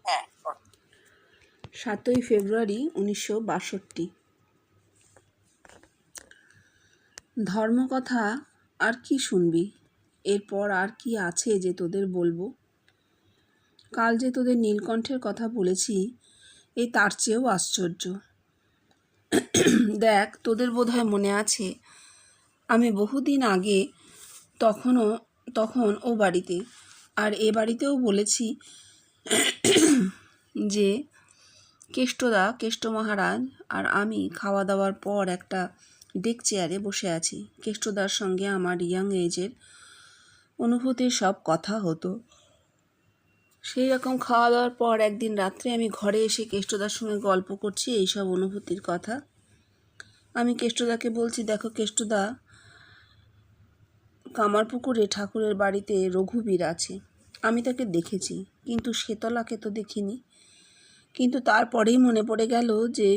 হ্যাঁ, 7ই ফেব্রুয়ারি 1962। ধর্মকথা আর কি শুনবি? এরপর আর কি আছে যে তোদের বলবো? কাল যে তোদের নীলকণ্ঠের কথা বলেছি, এই তার চেয়েও আশ্চর্য। দেখ, তোদের বোধহয় মনে আছে, আমি বহুদিন আগে তখন ও বাড়িতে আর এ বাড়িতেও বলেছি যে কেষ্ট মহারাজ আর আমি খাওয়া দাওয়ার পর একটা ডেক চেয়ারে বসে আছি। কেষ্টদার সঙ্গে আমার ইয়াং এজের অনুভূতির সব কথা হতো। সেই রকম খাওয়া দাওয়ার পর একদিন রাত্রে আমি ঘরে এসে কেষ্টদার সঙ্গে গল্প করছি এইসব অনুভূতির কথা। আমি কেষ্টদাকে বলছি, দেখো কেষ্টদা, কামারপুকুরে ঠাকুরের বাড়িতে রঘুবীর আছে, আমি তাকে দেখেছি, কিন্তু শেতলাকে তো দেখিনি। কিন্তু তারপরেই মনে পড়ে গেল যে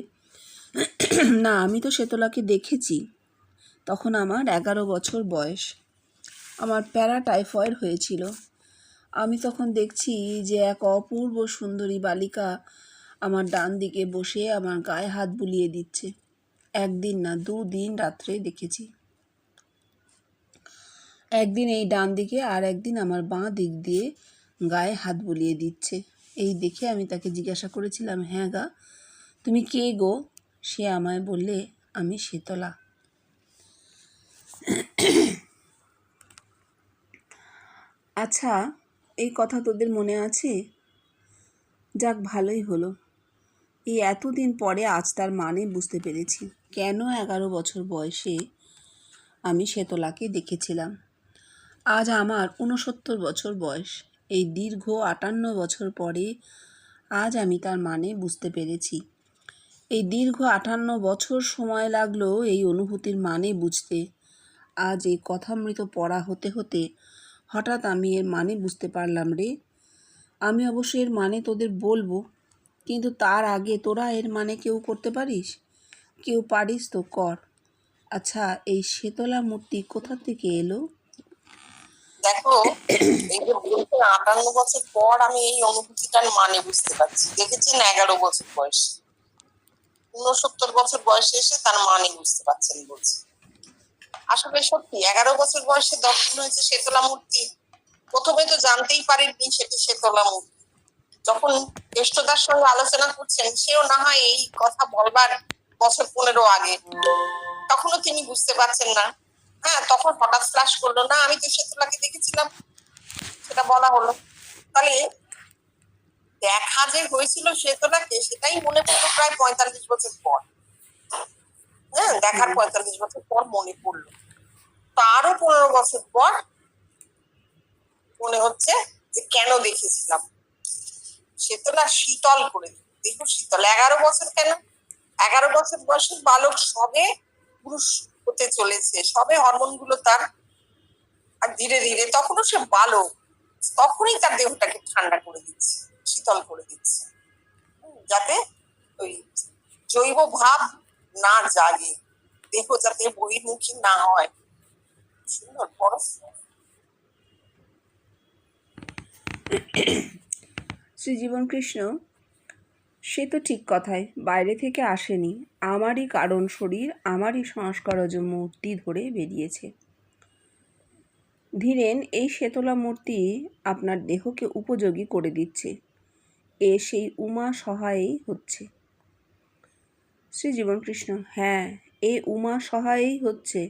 না, আমি তো শেতলাকে দেখেছি। তখন আমার 11 বছর বয়স, আমার প্যারাটাইফয়েড হয়েছিল। আমি তখন দেখছি যে এক অপূর্ব সুন্দরী বালিকা আমার ডান দিকে বসে আমার গায়ে হাত বুলিয়ে দিচ্ছে। একদিন না, 2 দিন রাত্রে দেখেছি। একদিন এই ডান দিকে আর একদিন আমার বাঁ দিক দিয়ে গায়ে হাত বুলিয়ে দিচ্ছে। এই দেখে আমি তাকে জিজ্ঞাসা করেছিলাম, হ্যাঁ গা, তুমি কে গো? সে আমায় বললে, আমি শেতলা। আচ্ছা, এই কথা তোদের মনে আছে? যাক, ভালোই হলো। এই এতদিন পরে আজ তার মানে বুঝতে পেরেছি, কেন 11 বছর বয়সে আমি শেতলাকে দেখেছিলাম। আজ আমার 69 বছর বয়স। এই দীর্ঘ 58 বছর পরে আজ আমি তার মানে বুঝতে পেরেছি। এই দীর্ঘ 58 বছর সময় লাগলো এই অনুভূতির মানে বুঝতে। আজ এই কথামৃত পড়া হতে হতে হঠাৎ আমি এর মানে বুঝতে পারলাম রে। আমি অবশ্য এর মানে তোদের বলবো, কিন্তু তার আগে তোরা এর মানে কেউ করতে পারিস? কেউ পারিস তো কর। আচ্ছা, এই শেতলা মূর্তি কোথা থেকে এলো? দেখো, এই যে বলতে 58 বছর পর আমি এই অনুভূতিটার মানে বুঝতে পারছি। দেখেছেন 11 বছর বয়সে, 69 বছর বয়সে এসে তার মানে বুঝতে পারছেন বলছি। আসলে সত্যি 11 বছর বয়সে দর্শন হয়েছে শেতলা মূর্তি। প্রথমে তো জানতেই পারেননি সেটি শেতলা মূর্তি। যখন কেষ্টদার সঙ্গে আলোচনা করছেন, সেও না হয় এই কথা বলবার বছর 15 আগে, তখনও তিনি বুঝতে পারছেন না। হ্যাঁ, তখন হঠাৎ ফ্ল্যাশ করলো, না আমি তো শেতলাকে দেখেছিলাম, সেটা বলা হলো। তাহলে দেখা যে হয়েছিল শেতলাকে, সেটাই মনে পড়লো প্রায় 45 বছর পর। হ্যাঁ, দেখার 45 বছর পর মনে পড়লো। তারও 15 বছর পর মনে হচ্ছে যে কেন দেখেছিলাম। শেতলা শীতল করে দিল, দেখো শীতল। 11 বছর কেন? 11 বছর বয়সের বালক সবে পুরুষ হতে চলেছে, সবে হরমোন গুলো তার, আর ধীরে ধীরে তখনও সে বালক, তখনই তার দেহটাকে ঠান্ডা করে দিচ্ছে, শীতল করে দিচ্ছে, যাতে ওই জৈব ভাব না জাগে, দেহ যাতে বহির্মুখী না হয়। সুন্দর পড়াশোনা। শ্রীজীবন কৃষ্ণ, সে তো ঠিক কথাই, বাইরে থেকে আসেনি, আমারই কারণ শরীর, আমারই সংস্কারজ মূর্তি ধরে বেরিয়েছে। ধীরেন, এই শেতলা মূর্তি আপনার দেহকে উপযোগী করে দিচ্ছে। এ সেই উমা সহায়েই হচ্ছে। শ্রীজীবন কৃষ্ণ, হ্যাঁ, এ উমা সহায়েই হচ্ছে,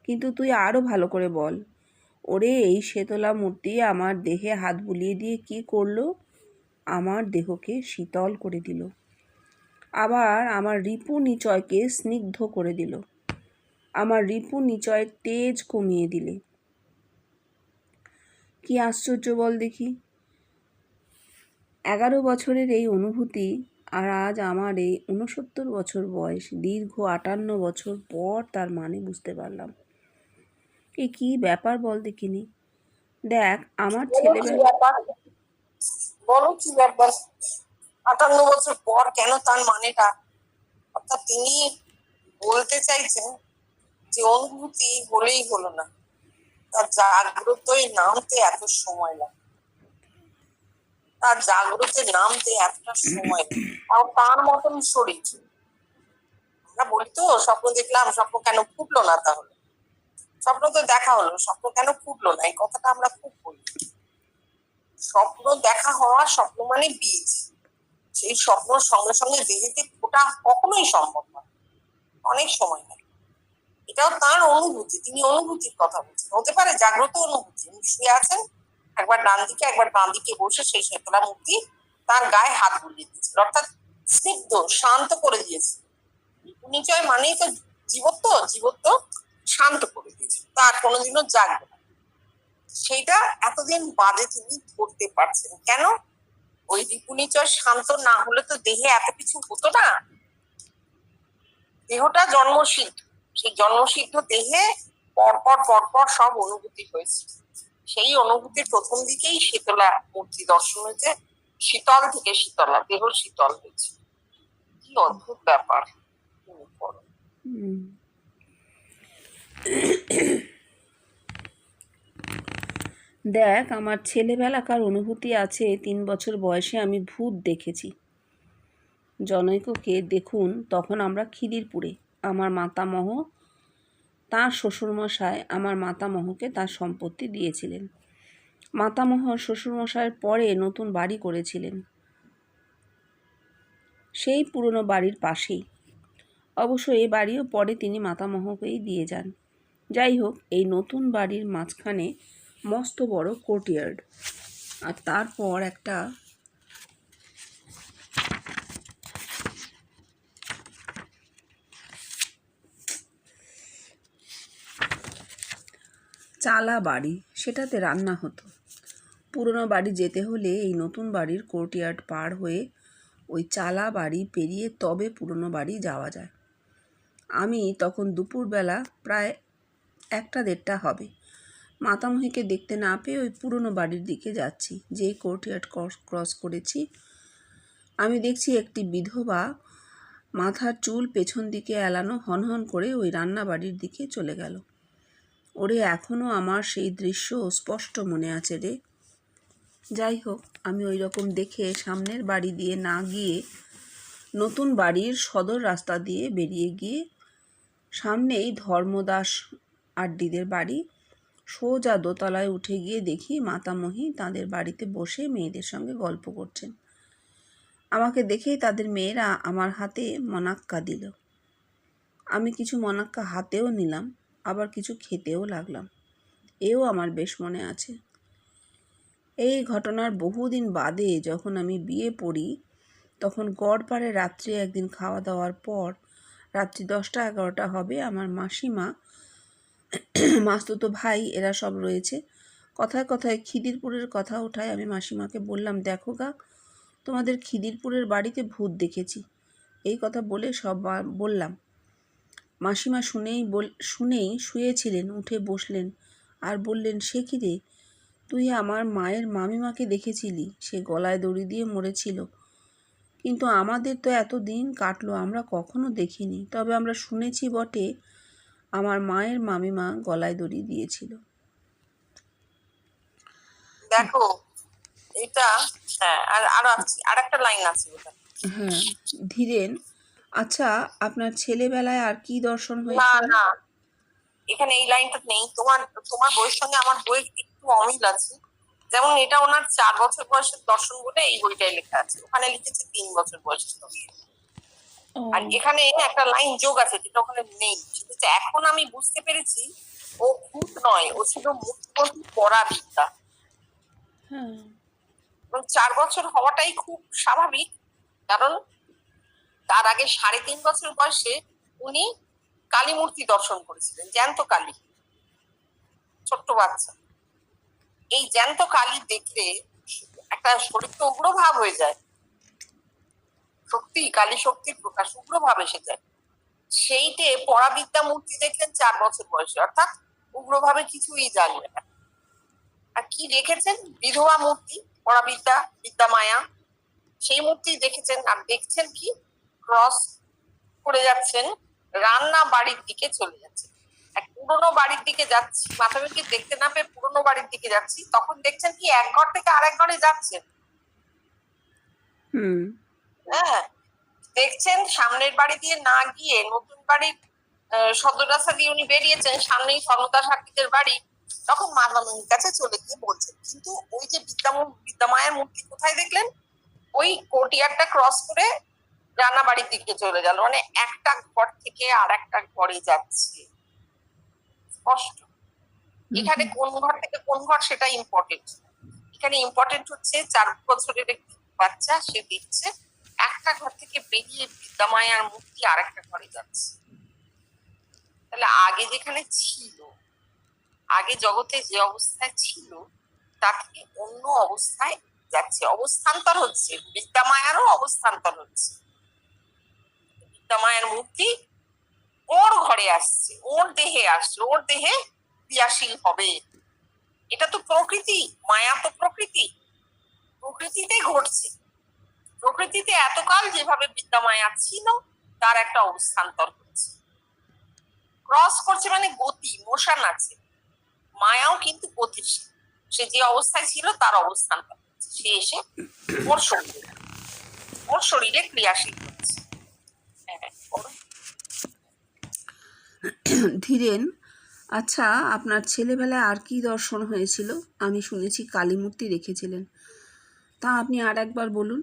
কিন্তু তুই আরও ভালো করে বল। ওরে, এই শেতলা মূর্তি আমার দেহে হাত বুলিয়ে দিয়ে কি করলো? আমার দেহকে শীতল করে দিল, আবার আমার রিপু নিচয়কে স্নিগ্ধ করে দিল, আমার রিপু নিচয়ের তেজ কমিয়ে দিলে। কি আশ্চর্য বল দেখি! 11 বছরের এই অনুভূতি, আর আজ আমার এই 69 বছর বয়স, দীর্ঘ 58 বছর পর তার মানে বুঝতে পারলাম। এ কি ব্যাপার বল দেখিনি? দেখ, আমার ছেলেবেলা। বলো কি ব্যাপার? 58 বছর পর কেন তার মানেটা? অর্থাৎ তিনি বলতে চাইছেন যে অনুভূতি হলেই হলো না, তার জাগ্রতই নামতে এত সময় লাগে। তার জাগ্রতে নামতে এতটা সময় নেই। আর তার মতন শরীর। আমরা বলি তো স্বপ্ন দেখলাম, স্বপ্ন কেন ফুটলো না? তাহলে স্বপ্ন তো দেখা হলো, স্বপ্ন কেন ফুটলো না? এই কথাটা আমরা খুব বলি। স্বপ্ন দেখা হওয়া, স্বপ্ন মানে বীজ, সেই স্বপ্নর সঙ্গে সঙ্গে দেহেতে ফোটা কখনোই সম্ভব নয়, অনেক সময় নেয়। এটাও তার অনুভূতি, তিনি অনুভূতির কথা বলছেন। হতে পারে জাগ্রত অনুভূতি, উনি শুয়ে আছেন, একবার ডান দিকে একবার বাঁ দিকে বসে সেই শেতলা মূর্তি তার গায়ে হাত বুলিয়ে দিয়েছিল, অর্থাৎ স্নিগ্ধ শান্ত করে দিয়েছে। নিচয় মানেই তো জীবত্ব, জীবত্ব শান্ত করে দিয়েছিল, তার কোনোদিনও জাগবে না। সেইটা এতদিন বাদে তিনি করতে পারছেন কেন? ওই রিপুনিচয় শান্ত না হলে তো দেহে এত কিছু হতো না। দেহটা জন্মসিদ্ধ, সেই জন্মসিদ্ধ দেহে পরপর পরপর সব অনুভূতি হয়েছে। সেই অনুভূতির প্রথম দিকেই শীতলা মূর্তি দর্শন হয়েছে, শীতল থেকে শীতলা, দেহ শীতল হয়েছে। কি অদ্ভুত ব্যাপার। দেখ, আমার ছেলেবেলাকার অনুভূতি আছে। 3 বছর বয়সে আমি ভূত দেখেছি। জনৈককে দেখুন, তখন আমরা খিদিরপুরে। আমার মাতামহ, তাঁর শ্বশুরমশাই আমার মাতামহকে তার সম্পত্তি দিয়েছিলেন। মাতামহ শ্বশুরমশাইয়ের পরে নতুন বাড়ি করেছিলেন সেই পুরনো বাড়ির পাশেই। অবশ্য এই বাড়িও পরে তিনি মাতামহকেই দিয়ে যান। যাই হোক, এই নতুন বাড়ির মাঝখানে মস্ত বড় কোর্টইয়ার্ড, আর তারপর একটা চালা বাড়ি, সেটাতে রান্না হতো। পুরনো বাড়ি যেতে হলে এই নতুন বাড়ির কোর্টইয়ার্ড পার হয়ে ওই চালা বাড়ি পেরিয়ে তবে পুরনো বাড়ি যাওয়া যায়। আমি তখন দুপুরবেলা, প্রায় 1টা-1:30 হবে। মাতামহীকে দেখতে না পেয়ে ওই পুরনো বাড়ির দিকে যাচ্ছি। যেই কোর্টইয়ার্ড ক্রস করেছি, আমি দেখছি একটি বিধবা মাথার চুল পেছন দিকে এলানো হনহন করে ওই রান্নাবাড়ির দিকে চলে গেল। ওরে, এখনও আমার সেই দৃশ্য স্পষ্ট মনে আছে রে। যাই হোক, আমি ওই রকম দেখে সামনের বাড়ি দিয়ে না গিয়ে নতুন বাড়ির সদর রাস্তা দিয়ে বেরিয়ে গিয়ে সামনেই ধর্মদাস আড্ডিদের বাড়ি, সোজা দোতলায় উঠে গিয়ে দেখি মাতামহী তাদের বাড়িতে বসে মেয়েদের সঙ্গে গল্প করছেন। আমাকে দেখেই তাদের মেয়েরা আমার হাতে মনাক্কা দিল। আমি কিছু মনাক্কা হাতেও নিলাম, আবার কিছু খেতেও লাগলাম। এও আমার বেশ মনে আছে। এই ঘটনার বহুদিন বাদে যখন আমি বিয়ে পড়ি, তখন গড়পাড়ে রাত্রে একদিন খাওয়া দাওয়ার পর, রাত্রি 10টা-11টা হবে, আমার মাসিমা, মাস্তুতো ভাই, এরা সব রয়েছে। কথায় কথায় খিদিরপুরের কথা ওঠায় আমি মাসিমাকে বললাম, দেখো গা, তোমাদের খিদিরপুরের বাড়িতে ভূত দেখেছি। এই কথা বলে সব বললাম। মাসিমা শুনেই শুয়েছিলেন, উঠে বসলেন আর বললেন, সে কি রে, তুই আমার মায়ের মামিমাকে দেখেছিলি? সে গলায় দড়ি দিয়ে মরেছিল। কিন্তু আমাদের তো এত দিন কাটলো, আমরা কখনো দেখিনি। তবে আমরা শুনেছি বটে, আমার মায়ের মামিমা গলায় দড়ি দিয়েছিল। দেখো এটা, হ্যাঁ, আর একটা লাইন আছে ওটা। হ্যাঁ, ধীরেন। আচ্ছা, আপনার ছেলেবেলায় আর কি দর্শন না হয়েছিল? না, এখানে এই লাইনটা নেই। তোমার তোমার বইয়ের সঙ্গে আমার বইয়ের একটু অমিল আছে। যেমন এটা ওনার 4 বছর বয়সের দর্শন বলে এই বইটাই লেখা আছে, ওখানে লিখেছে 3 বছর বয়সের দর্শন। ও, আর এখানে একটা লাইন যোগ আছে যেটা ওখানে নেই, সেটা হচ্ছে, এখন আমি বুঝতে পেরেছি ও ভূত নয়, ও ছিল মুখ্যমন্ত্রী পরাবিদ্যা। হ্যাঁ, এবং 4 বছর হওয়াটাই খুব স্বাভাবিক, কারণ তার আগে 3.5 বছর বয়সে উনি কালী মূর্তি দর্শন করেছিলেন, জ্যান্ত কালী, ছোট্ট বাচ্চা। এই জ্যান্ত কালী দেখলে একটা শরীর তো উগ্র ভাব হয়ে যায়, শক্তি, কালী শক্তির প্রকাশ, উগ্র ভাব এসে যায়। সেইটে পরাবিদ্যা মূর্তি দেখলেন 4 বছর বয়সে, অর্থাৎ উগ্রভাবে কিছুই জানবে না। আর কি রেখেছেন? বিধবা মূর্তি, পরাবিদ্যা, বিদ্যা মায়া, সেই মূর্তি দেখেছেন। আর দেখছেন কি, ক্রস করে যাচ্ছেন, রান্না বাড়ির দিকে চলে যাচ্ছে। এক পুরোনো বাড়ির দিকে যাচ্ছি, মাথাপিকে দেখতে না পেয়ে পুরোনো বাড়ির দিকে যাচ্ছি, তখন দেখছেন কি এক ঘর থেকে আরেক ঘরে যাচ্ছেন। হুম। হ্যাঁ, দেখছেন সামনের বাড়ি দিয়ে না গিয়ে নতুন বাড়ির সদর রাস্তা দিয়ে উনি বেরিয়েছেন, সামনেই স্বর্ণদা সার্কিটের বাড়ি। তখন মাতামণির কাছে চলে গিয়ে বলছেন, কিন্তু ওই যে বিদ্যামায়ের মূর্তি কোথায় দেখলেন? ওই কোর্টইয়ার্ডটা ক্রস করে রান্নাবাড়ির দিকে চলে গেল, মানে একটা ঘর থেকে আর একটা ঘরে যাচ্ছে স্পষ্ট। এখানে কোন ঘর থেকে কোন ঘর সেটা ইম্পর্টেন্ট, এখানে ইম্পর্টেন্ট হচ্ছে 4 বছরের একটি বাচ্চা, সে দেখছে একটা ঘর থেকে বেরিয়ে বিদ্যামায়ার মূর্তি আর একটা ঘরে যাচ্ছে। তাহলে আগে যেখানে ছিল, আগে জগতে যে অবস্থায় ছিল তার থেকে অন্য অবস্থায় যাচ্ছে, অবস্থান্তর হচ্ছে, বিদ্যামায়ারও অবস্থান্তর হচ্ছে। বিদ্যামায়ার মূর্তি ওর ঘরে আসছে, ওর দেহে আসছে, ওর দেহে ক্রিয়াশীল হবে। এটা তো প্রকৃতি, মায়া তো প্রকৃতি, প্রকৃতিতে ঘটছে। প্রকৃতিতে এতকাল যেভাবে বিদ্যামায়া ছিল তার একটা অবস্থান্তর হচ্ছে, ক্রস করছে, মানে গতি, মোশন আছে। মায়াও কিন্তু গতিশীল, সে যে অবস্থায় ছিল তার অবস্থান্তর হচ্ছে, সে এসে ওর শরীরে ক্রিয়াশীল হচ্ছে। হ্যাঁ, ধীরেন, আচ্ছা, আপনার ছেলেবেলায় আর কি দর্শন হয়েছিল? আমি শুনেছি কালী মূর্তি রেখেছিলেন, তা আপনি আর একবার বলুন।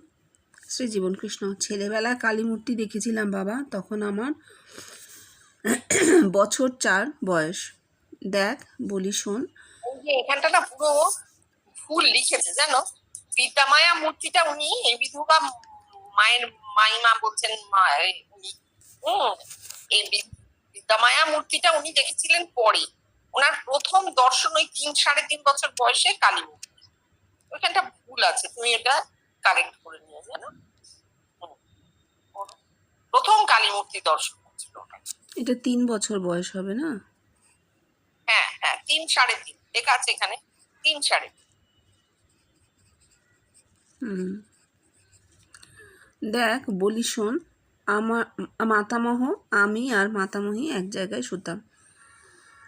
শ্রী জীবনকৃষ্ণ: ছেলেবেলায় কালী মূর্তি দেখেছিলাম বাবা, তখন আমার বছর 4 বয়স। দেখ, বলি শোন। এই যে এখানটা না পুরো ফুল লিখেছে জানো, বিদ্যামায়া মূর্তিটা উনি এই বিধবা মায়ের মাইমা বলছেন উনি। এই বিদ্যামায়া মূর্তিটা উনি দেখেছিলেন পরে, ওনার প্রথম দর্শন ওই 3-3.5 বছর বয়সে কালী মূর্তি। ওইখানটা ভুল আছে, তুমি এটা কারেক্ট করে নিও জানো। প্রথম কালী মূর্তি দর্শন হচ্ছিল এটা 3 বছর বয়স হবে না? হ্যাঁ হ্যাঁ, 3-3.5 লেখা আছে এখানে, 3-3.5। দেখ, বলি শোন। আমার মাতামহ, আমি আর মাতামহী এক জায়গায় শুতাম।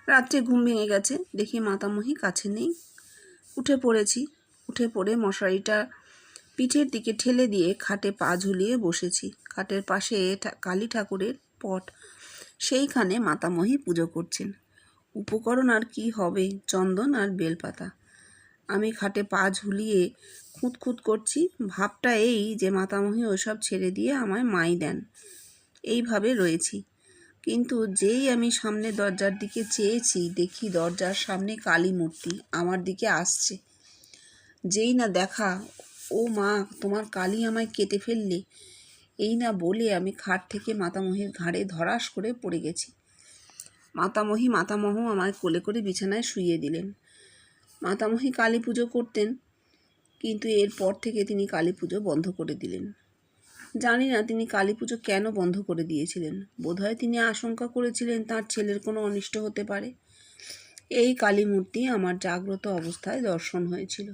রাত্রে ঘুম ভেঙে গেছে, দেখি মাতামহী কাছে নেই। উঠে পড়ে মশারিটা পিঠের দিকে ঠেলে দিয়ে খাটে পা ঝুলিয়ে বসেছি। খাটের পাশে কালী ঠাকুরের পট, সেইখানে মাতামহী পুজো করছেন। উপকরণ আর কি হবে, চন্দন আর বেলপাতা। আমি খাটে পা ঝুলিয়ে খুঁতখুত করছি। ভাবটা এই যে মাতামহী ওসব ছেড়ে দিয়ে আমায় মাই দেন। এইভাবে রয়েছি, কিন্তু যেই আমি সামনে দরজার দিকে চেয়েছি, দেখি দরজার সামনে কালী মূর্তি আমার দিকে আসছে। যেই না দেখা, ও মা, তোমার কালী আমায় কেটে ফেললে, এই না বলে আমি খাট থেকে মাতামহীর ঘাড়ে ধরাস করে পড়ে গেছি। মাতামহ আমায় কোলে করে বিছানায় শুইয়ে দিলেন। মাতামহী কালী পুজো করতেন, কিন্তু এরপর থেকে তিনি কালী পুজো বন্ধ করে দিলেন। জানি না তিনি কালী পুজো কেন বন্ধ করে দিয়েছিলেন। বোধহয় তিনি আশঙ্কা করেছিলেন তার ছেলের কোনো অনিষ্ট হতে পারে। এই কালী মূর্তি আমার জাগ্রত অবস্থায় দর্শন হয়েছিল।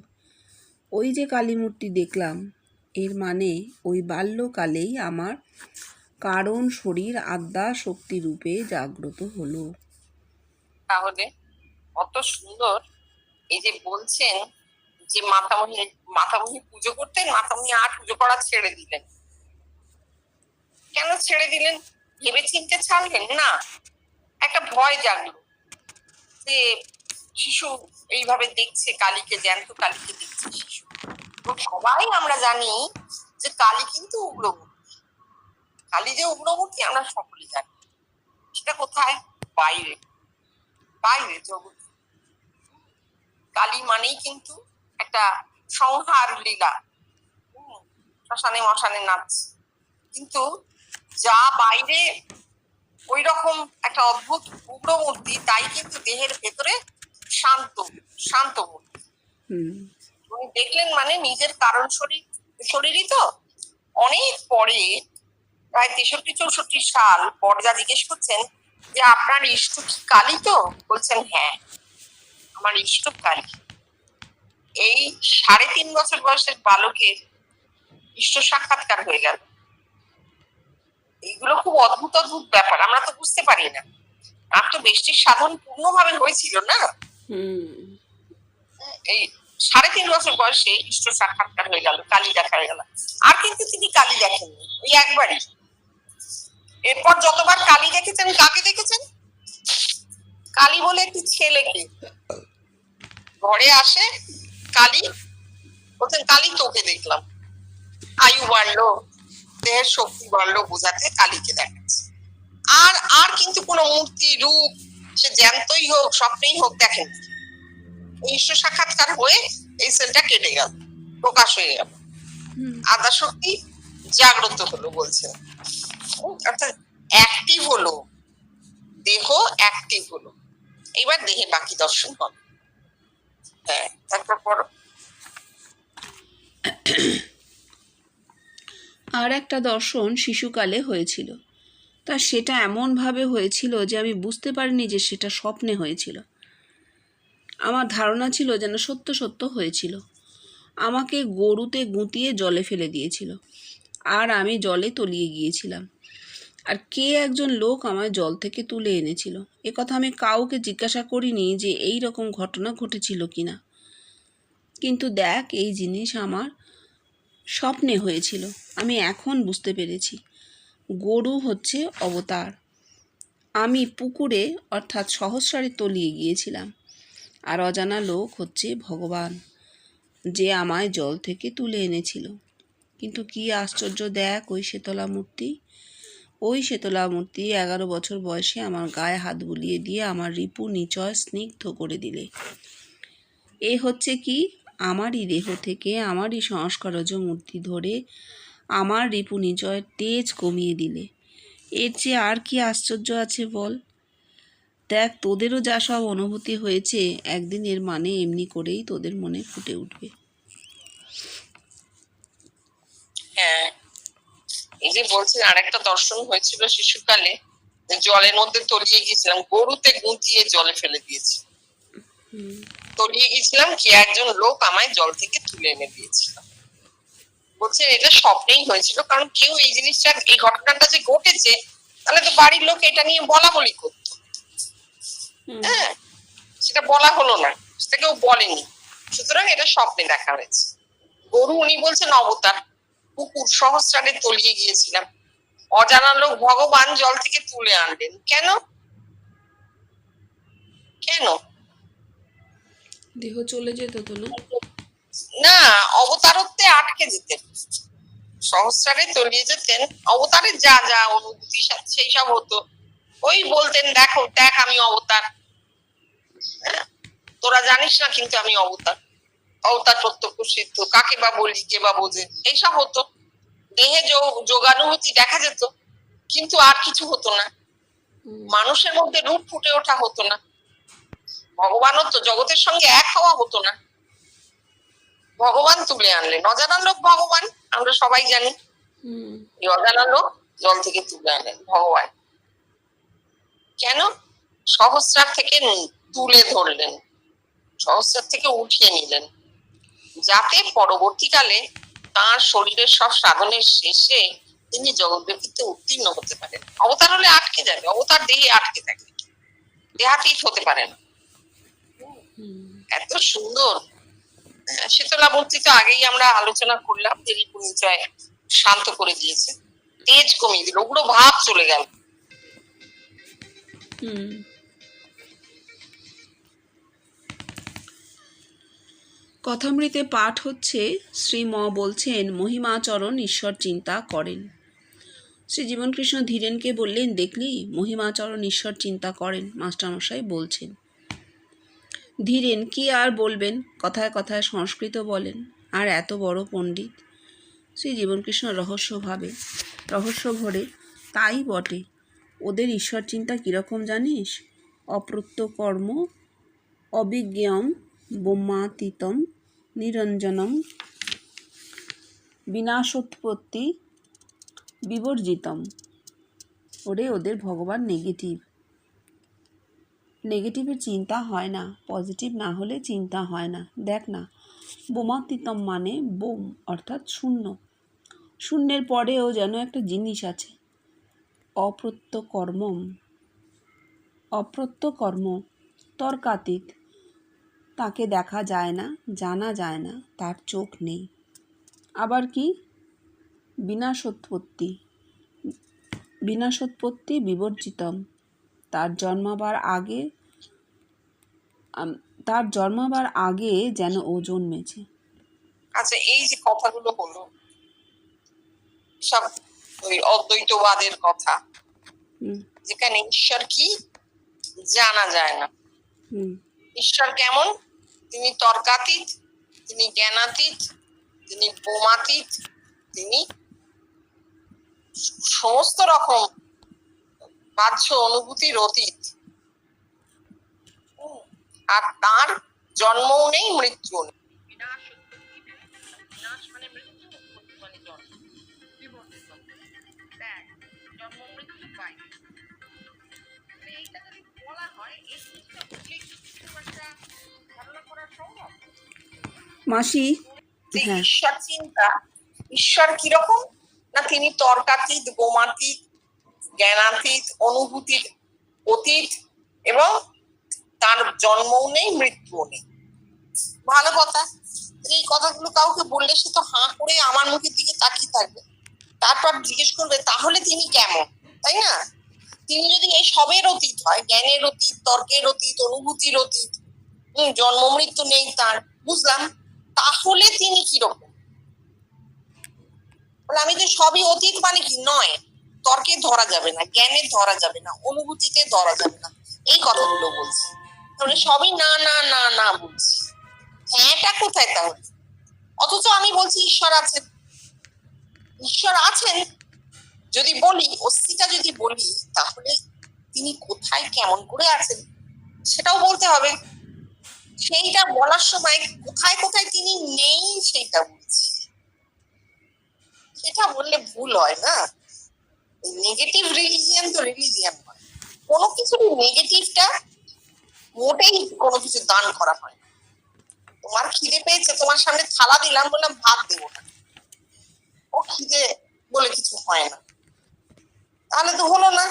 ওই যে কালী মূর্তি দেখলাম, এর মানে ওই বাল্যকালেই আমার কারণ শরীর আদ্যা শক্তি রূপে জাগ্রত হলো। তাহলে কত সুন্দর। এই যে বলছেন যে মাতামহী পুজো করতেন, মাতামহী আর পুজো করা ছেড়ে দিলেন। কেন ছেড়ে দিলেন? ভেবে চিনতে ছাড়লেন না, একটা ভয় জাগলো যে শিশু এইভাবে দেখছে কালীকে, জ্যান্ত কালীকে দেখছে শিশু। তো সবাই আমরা জানি যে কালী কিন্তু উগ্রমূর্তি, কালী যে উগ্রমূর্তি আমরা সকলে জানি। সেটা কোথায়? বাইরে, বাইরে জগৎ। কালী মানেই কিন্তু একটা সংহার লীলা, শ্মশানে মশানে নাচ। কিন্তু যা বাইরে ওই রকম একটা অদ্ভুত উগ্র মূর্তি, তাই কিন্তু দেহের ভেতরে শান্ত মূর্তি। উনি দেখলেন মানে নিজের কারণ শরীরই তো। অনেক পরে, প্রায় 63-64 সাল, বড়দা জিজ্ঞেস করছেন যে আপনার ইষ্ট কি কালী? তো বলছেন হ্যাঁ, আমার ইষ্ট কালী। এই 3.5 বছর বয়সের বালকের ইষ্ট সাক্ষাৎকার হয়ে গেল। এইগুলো খুব অদ্ভুত অদ্ভুত ব্যাপার, আমরা তো বুঝতে পারি না। আর তো বেষ্টির সাধন পূর্ণভাবে হয়েছিল না। এই 3.5 বছর বয়সে ইষ্ট সাক্ষাৎকার হয়ে গেল, কালী দেখা হয়ে গেল। আর কিন্তু তিনি কালী দেখেননি, ওই একবারই। এরপর যতবার কালী দেখেছেন, কাকে দেখেছেন? কালী বলে একটি ছেলেকে। ঘরে আসে কালী, বলছেন কালী তোকে দেখলাম। আয়ু বাড়লো, দেহের শক্তি বাড়লো, বোঝাতে কালীকে দেখাচ্ছে। আর আর কিন্তু কোনো মূর্তি রূপ, সে জ্যান্তই হোক স্বপ্নেই হোক, দেখেন। ঈশ্ব সাক্ষাৎকার হয়ে এই সেলটা কেটে গেল, প্রকাশ হয়ে গেল, আদা শক্তি জাগ্রত হলো বলছেন। অর্থাৎ অ্যাক্টিভ হলো, দেহ অ্যাক্টিভ হলো। এবার দেহে বাকি দর্শন হবে। হ্যাঁ, তারপর আর একটা দর্শন শিশুকালে হয়েছিল। তা সেটা এমনভাবে হয়েছিল যে আমি বুঝতে পারিনি যে সেটা স্বপ্নে হয়েছিল। আমার ধারণা ছিল যেন সত্য সত্য হয়েছিল। আমাকে গরুতে গুঁতিয়ে জলে ফেলে দিয়েছিল, আর আমি জলে তলিয়ে গিয়েছিলাম। আর কে একজন লোক আমায় জল থেকে তুলে এনেছিল। কথা আমি কাউকে জিজ্ঞাসা করিনি যে এই রকম ঘটনা ঘটেছিল কিনা। কিন্তু দেখ, এই জিনিস আমার স্বপ্নে হয়েছিল। আমি এখন বুঝতে পেরেছি, গরু হচ্ছে অবতার। আমি পুকুরে অর্থাৎ সহস্রারে তলিয়ে গিয়েছিলাম, আর অজানা লোক হচ্ছে ভগবান, যে আমায় জল থেকে তুলে এনেছিল। কিন্তু কি আশ্চর্য, দেখ ওই শীতলা মূর্তি। ওই শীতলা মূর্তি 11 বছর বয়সে আমার গায়ে হাত বুলিয়ে দিয়ে আমার রিপু নিচয় স্নিগ্ধ করে দিলে। এ হচ্ছে কি, আমারই দেহ থেকে আমারই সংস্কারজ মূর্তি ধরে আমার রিপু নিচয়ের তেজ কমিয়ে দিলে। এর চেয়ে আর কি আশ্চর্য আছে বল? দেখ, তোদেরও যা সব অনুভূতি হয়েছে, একদিন এর মানে এমনি করেই তোদের মনে ফুটে উঠবে। হ্যাঁ, এই যে বলছেন আর একটা দর্শন হয়েছিল শিশুকালে, জলের মধ্যে তলিয়ে গিয়েছিলাম, গরুতে গুঁতিয়ে জলে ফেলে দিয়েছি। তলিয়ে গিয়েছিলাম, কি একজন লোক আমায় জল থেকে তুলে এনে দিয়েছিল। বলছেন এটা স্বপ্নেই হয়েছিল, কারণ কেউ এই জিনিসটা, এই ঘটনাটা যে ঘটেছে, তাহলে তো বাড়ির লোক এটা নিয়ে বলা বলি করতো। হ্যাঁ, সেটা বলা হলো না, সেটা কেউ বলেনি, সুতরাং এটা স্বপ্নে দেখা হয়েছে। গরু উনি বলছেন অবতার, কুকুর সহস্রারে তলিয়ে গিয়েছিলাম, অজানা লোক ভগবান জল থেকে তুলে আনলেন। কেন? কেন? দেহ চলে যেত তো না? না, অবতারত্বে আটকে যেতেন, সহস্রারে তলিয়ে যেতেন। অবতারের যা যা অনুভূতি সেই সব হতো, ওই বলতেন দেখো দেখ আমি অবতার, তোরা জানিস না কিন্তু আমি অবতার। অবতার প্রত্যক্ষ সিদ্ধ, কাকে বা বলি, কে বা বোঝে, এইসব হতো। দেহে যোগানুভূতি দেখা যেত, কিন্তু আর কিছু হতো না। মানুষের মধ্যে রূপ ফুটে ওঠা হতো না, ভগবানত্ব জগতের সঙ্গে এক হওয়া হতো না। ভগবান তুলে আনলেন, অজানা লোক ভগবান, আমরা সবাই জানি। এই অজানা লোক জল থেকে তুলে আনলেন ভগবান। কেন? সহস্রার থেকে তুলে ধরলেন, সহস্রার থেকে উঠিয়ে নিলেন, যাতে পরবর্তীকালে তার শরীরের সব সাধনের শেষে তিনি জগৎব্যাপীতে উত্তীর্ণ হতে পারেন। অবতার হলে আটকে যাবে, অবতার দেহে আটকে থাকে, দেহাতীত হতে পারে না। এত সুন্দর। শীতলা মূর্তি তো আগেই আমরা আলোচনা করলাম, যে রিপু নিচয় শান্ত করে দিয়েছে, তেজ কমিয়ে দিল, ওগুলো ভাব চলে গেল। কথামৃতে পাঠ হচ্ছে, শ্রীম বলছেন মহিমাচরণ ঈশ্বর চিন্তা করেন। শ্রী জীবনকৃষ্ণ ধীরেনকে বললেন, দেখলি মহিমাচরণ ঈশ্বর চিন্তা করেন, মাস্টারমশাই বলছেন। ধীরেন কি আর বলবেন, কথায় কথায় সংস্কৃত বলেন, আর এত বড় পণ্ডিত। শ্রী জীবনকৃষ্ণ রহস্য ভরে, তাই বটে। ওদের ঈশ্বর চিন্তা কীরকম জানিস? অপ্রত্যকর্ম, অবিজ্ঞম, ব্রহ্মাতীতম, নিরঞ্জনম, বিনাশোৎপত্তি, বিবর্জিতম। ওদের ভগবান নেগেটিভের চিন্তা হয় না, পজিটিভ না হলে চিন্তা হয় না। দেখ না, বোমাতীতম মানে বোম অর্থাৎ শূন্য, শূন্যের পরেও যেন একটা জিনিস আছে। অপ্রত্যকর্ম তর্কাতীত, তাকে দেখা যায় না, জানা যায় না, তার চোখ নেই। আবার কি বিনাশোৎপত্তি, বিনাশোৎপত্তি বিবর্জিতম, তার জন্মাবার আগে তার জন্মাবার আগে যেন ও জন্মেছে। আচ্ছা, এই যে কথাগুলো হলো সব ওই অদ্বৈতবাদের কথা, হুম যেখানে ঈশ্বর কি জানা যায় না। হুম ঈশ্বর কেমন? তিনি তর্কাতীত, তিনি জ্ঞানাতীত, তিনি বোমাতীত, তিনি সমস্ত রকম বাহ্য অনুভূতির অতীত। আর তার জন্মও নেই, মৃত্যুও নেই। বিনাশ মানে মৃত্যু, উৎপত্তি মানে জন্ম, বিবর্তিত, জন্ম মৃত্যু পাই। এইটা যদি বলা হয়, এই জিনিসটা বুঝলে কিছু একটা ধারণা করা সম্ভব। মাসি, যে হ্যাঁ, ঈশ্বর চিন্তা, ঈশ্বর কিরকম না, তিনি তর্কাতীত, বোমাতীত, জ্ঞানাতীত, অনুভূতির অতীত, এবং তার জন্মও নেই, মৃত্যুও নেই। ভালো কথা। এই কথাগুলো কাউকে বললে সে তো হাঁ করে আমার মুখের দিকে তাকিয়ে থাকবে, তারপর জিজ্ঞেস করবে তাহলে তিনি কেমন, তাই না? তিনি যদি এই সবের অতীত হয়, জ্ঞানের অতীত, তর্কের অতীত, অনুভূতির অতীত, জন্ম মৃত্যু নেই তার, বুঝলাম, তাহলে তিনি কিরকম? বলে আমি তো সবই অতীত, মানে কি নয়, তর্কে ধরা যাবে না, জ্ঞানে ধরা যাবে না, অনুভূতিতে ধরা যাবে না, এই কথাগুলো বলছি। তাহলে সবই না না না না বলছি, হ্যাঁটা কোথায় তাহলে? অথচ আমি বলছি ঈশ্বর আছেন। ঈশ্বর আছেন যদি বলি, অস্তিটা যদি বলি, তাহলে তিনি কোথায় কেমন করে আছেন সেটাও বলতে হবে। সেইটা বলার সময় কোথায় কোথায় তিনি নেই সেইটা বলছি, সেটা বললে ভুল হয় না। নেগেটিভ রিলিজিয়ান তো রিলিজিয়ান নয়, কোনো কিছুর নেগেটিভটা মোটেই কোনো কিছু দান করা হয় না। তোমার খিদে পেয়েছে, তোমার সামনে থালা দিলাম, বললাম ভাত দেবো না, ও খিদে বলে কিছু হয় না, তাহলে তো হলো না।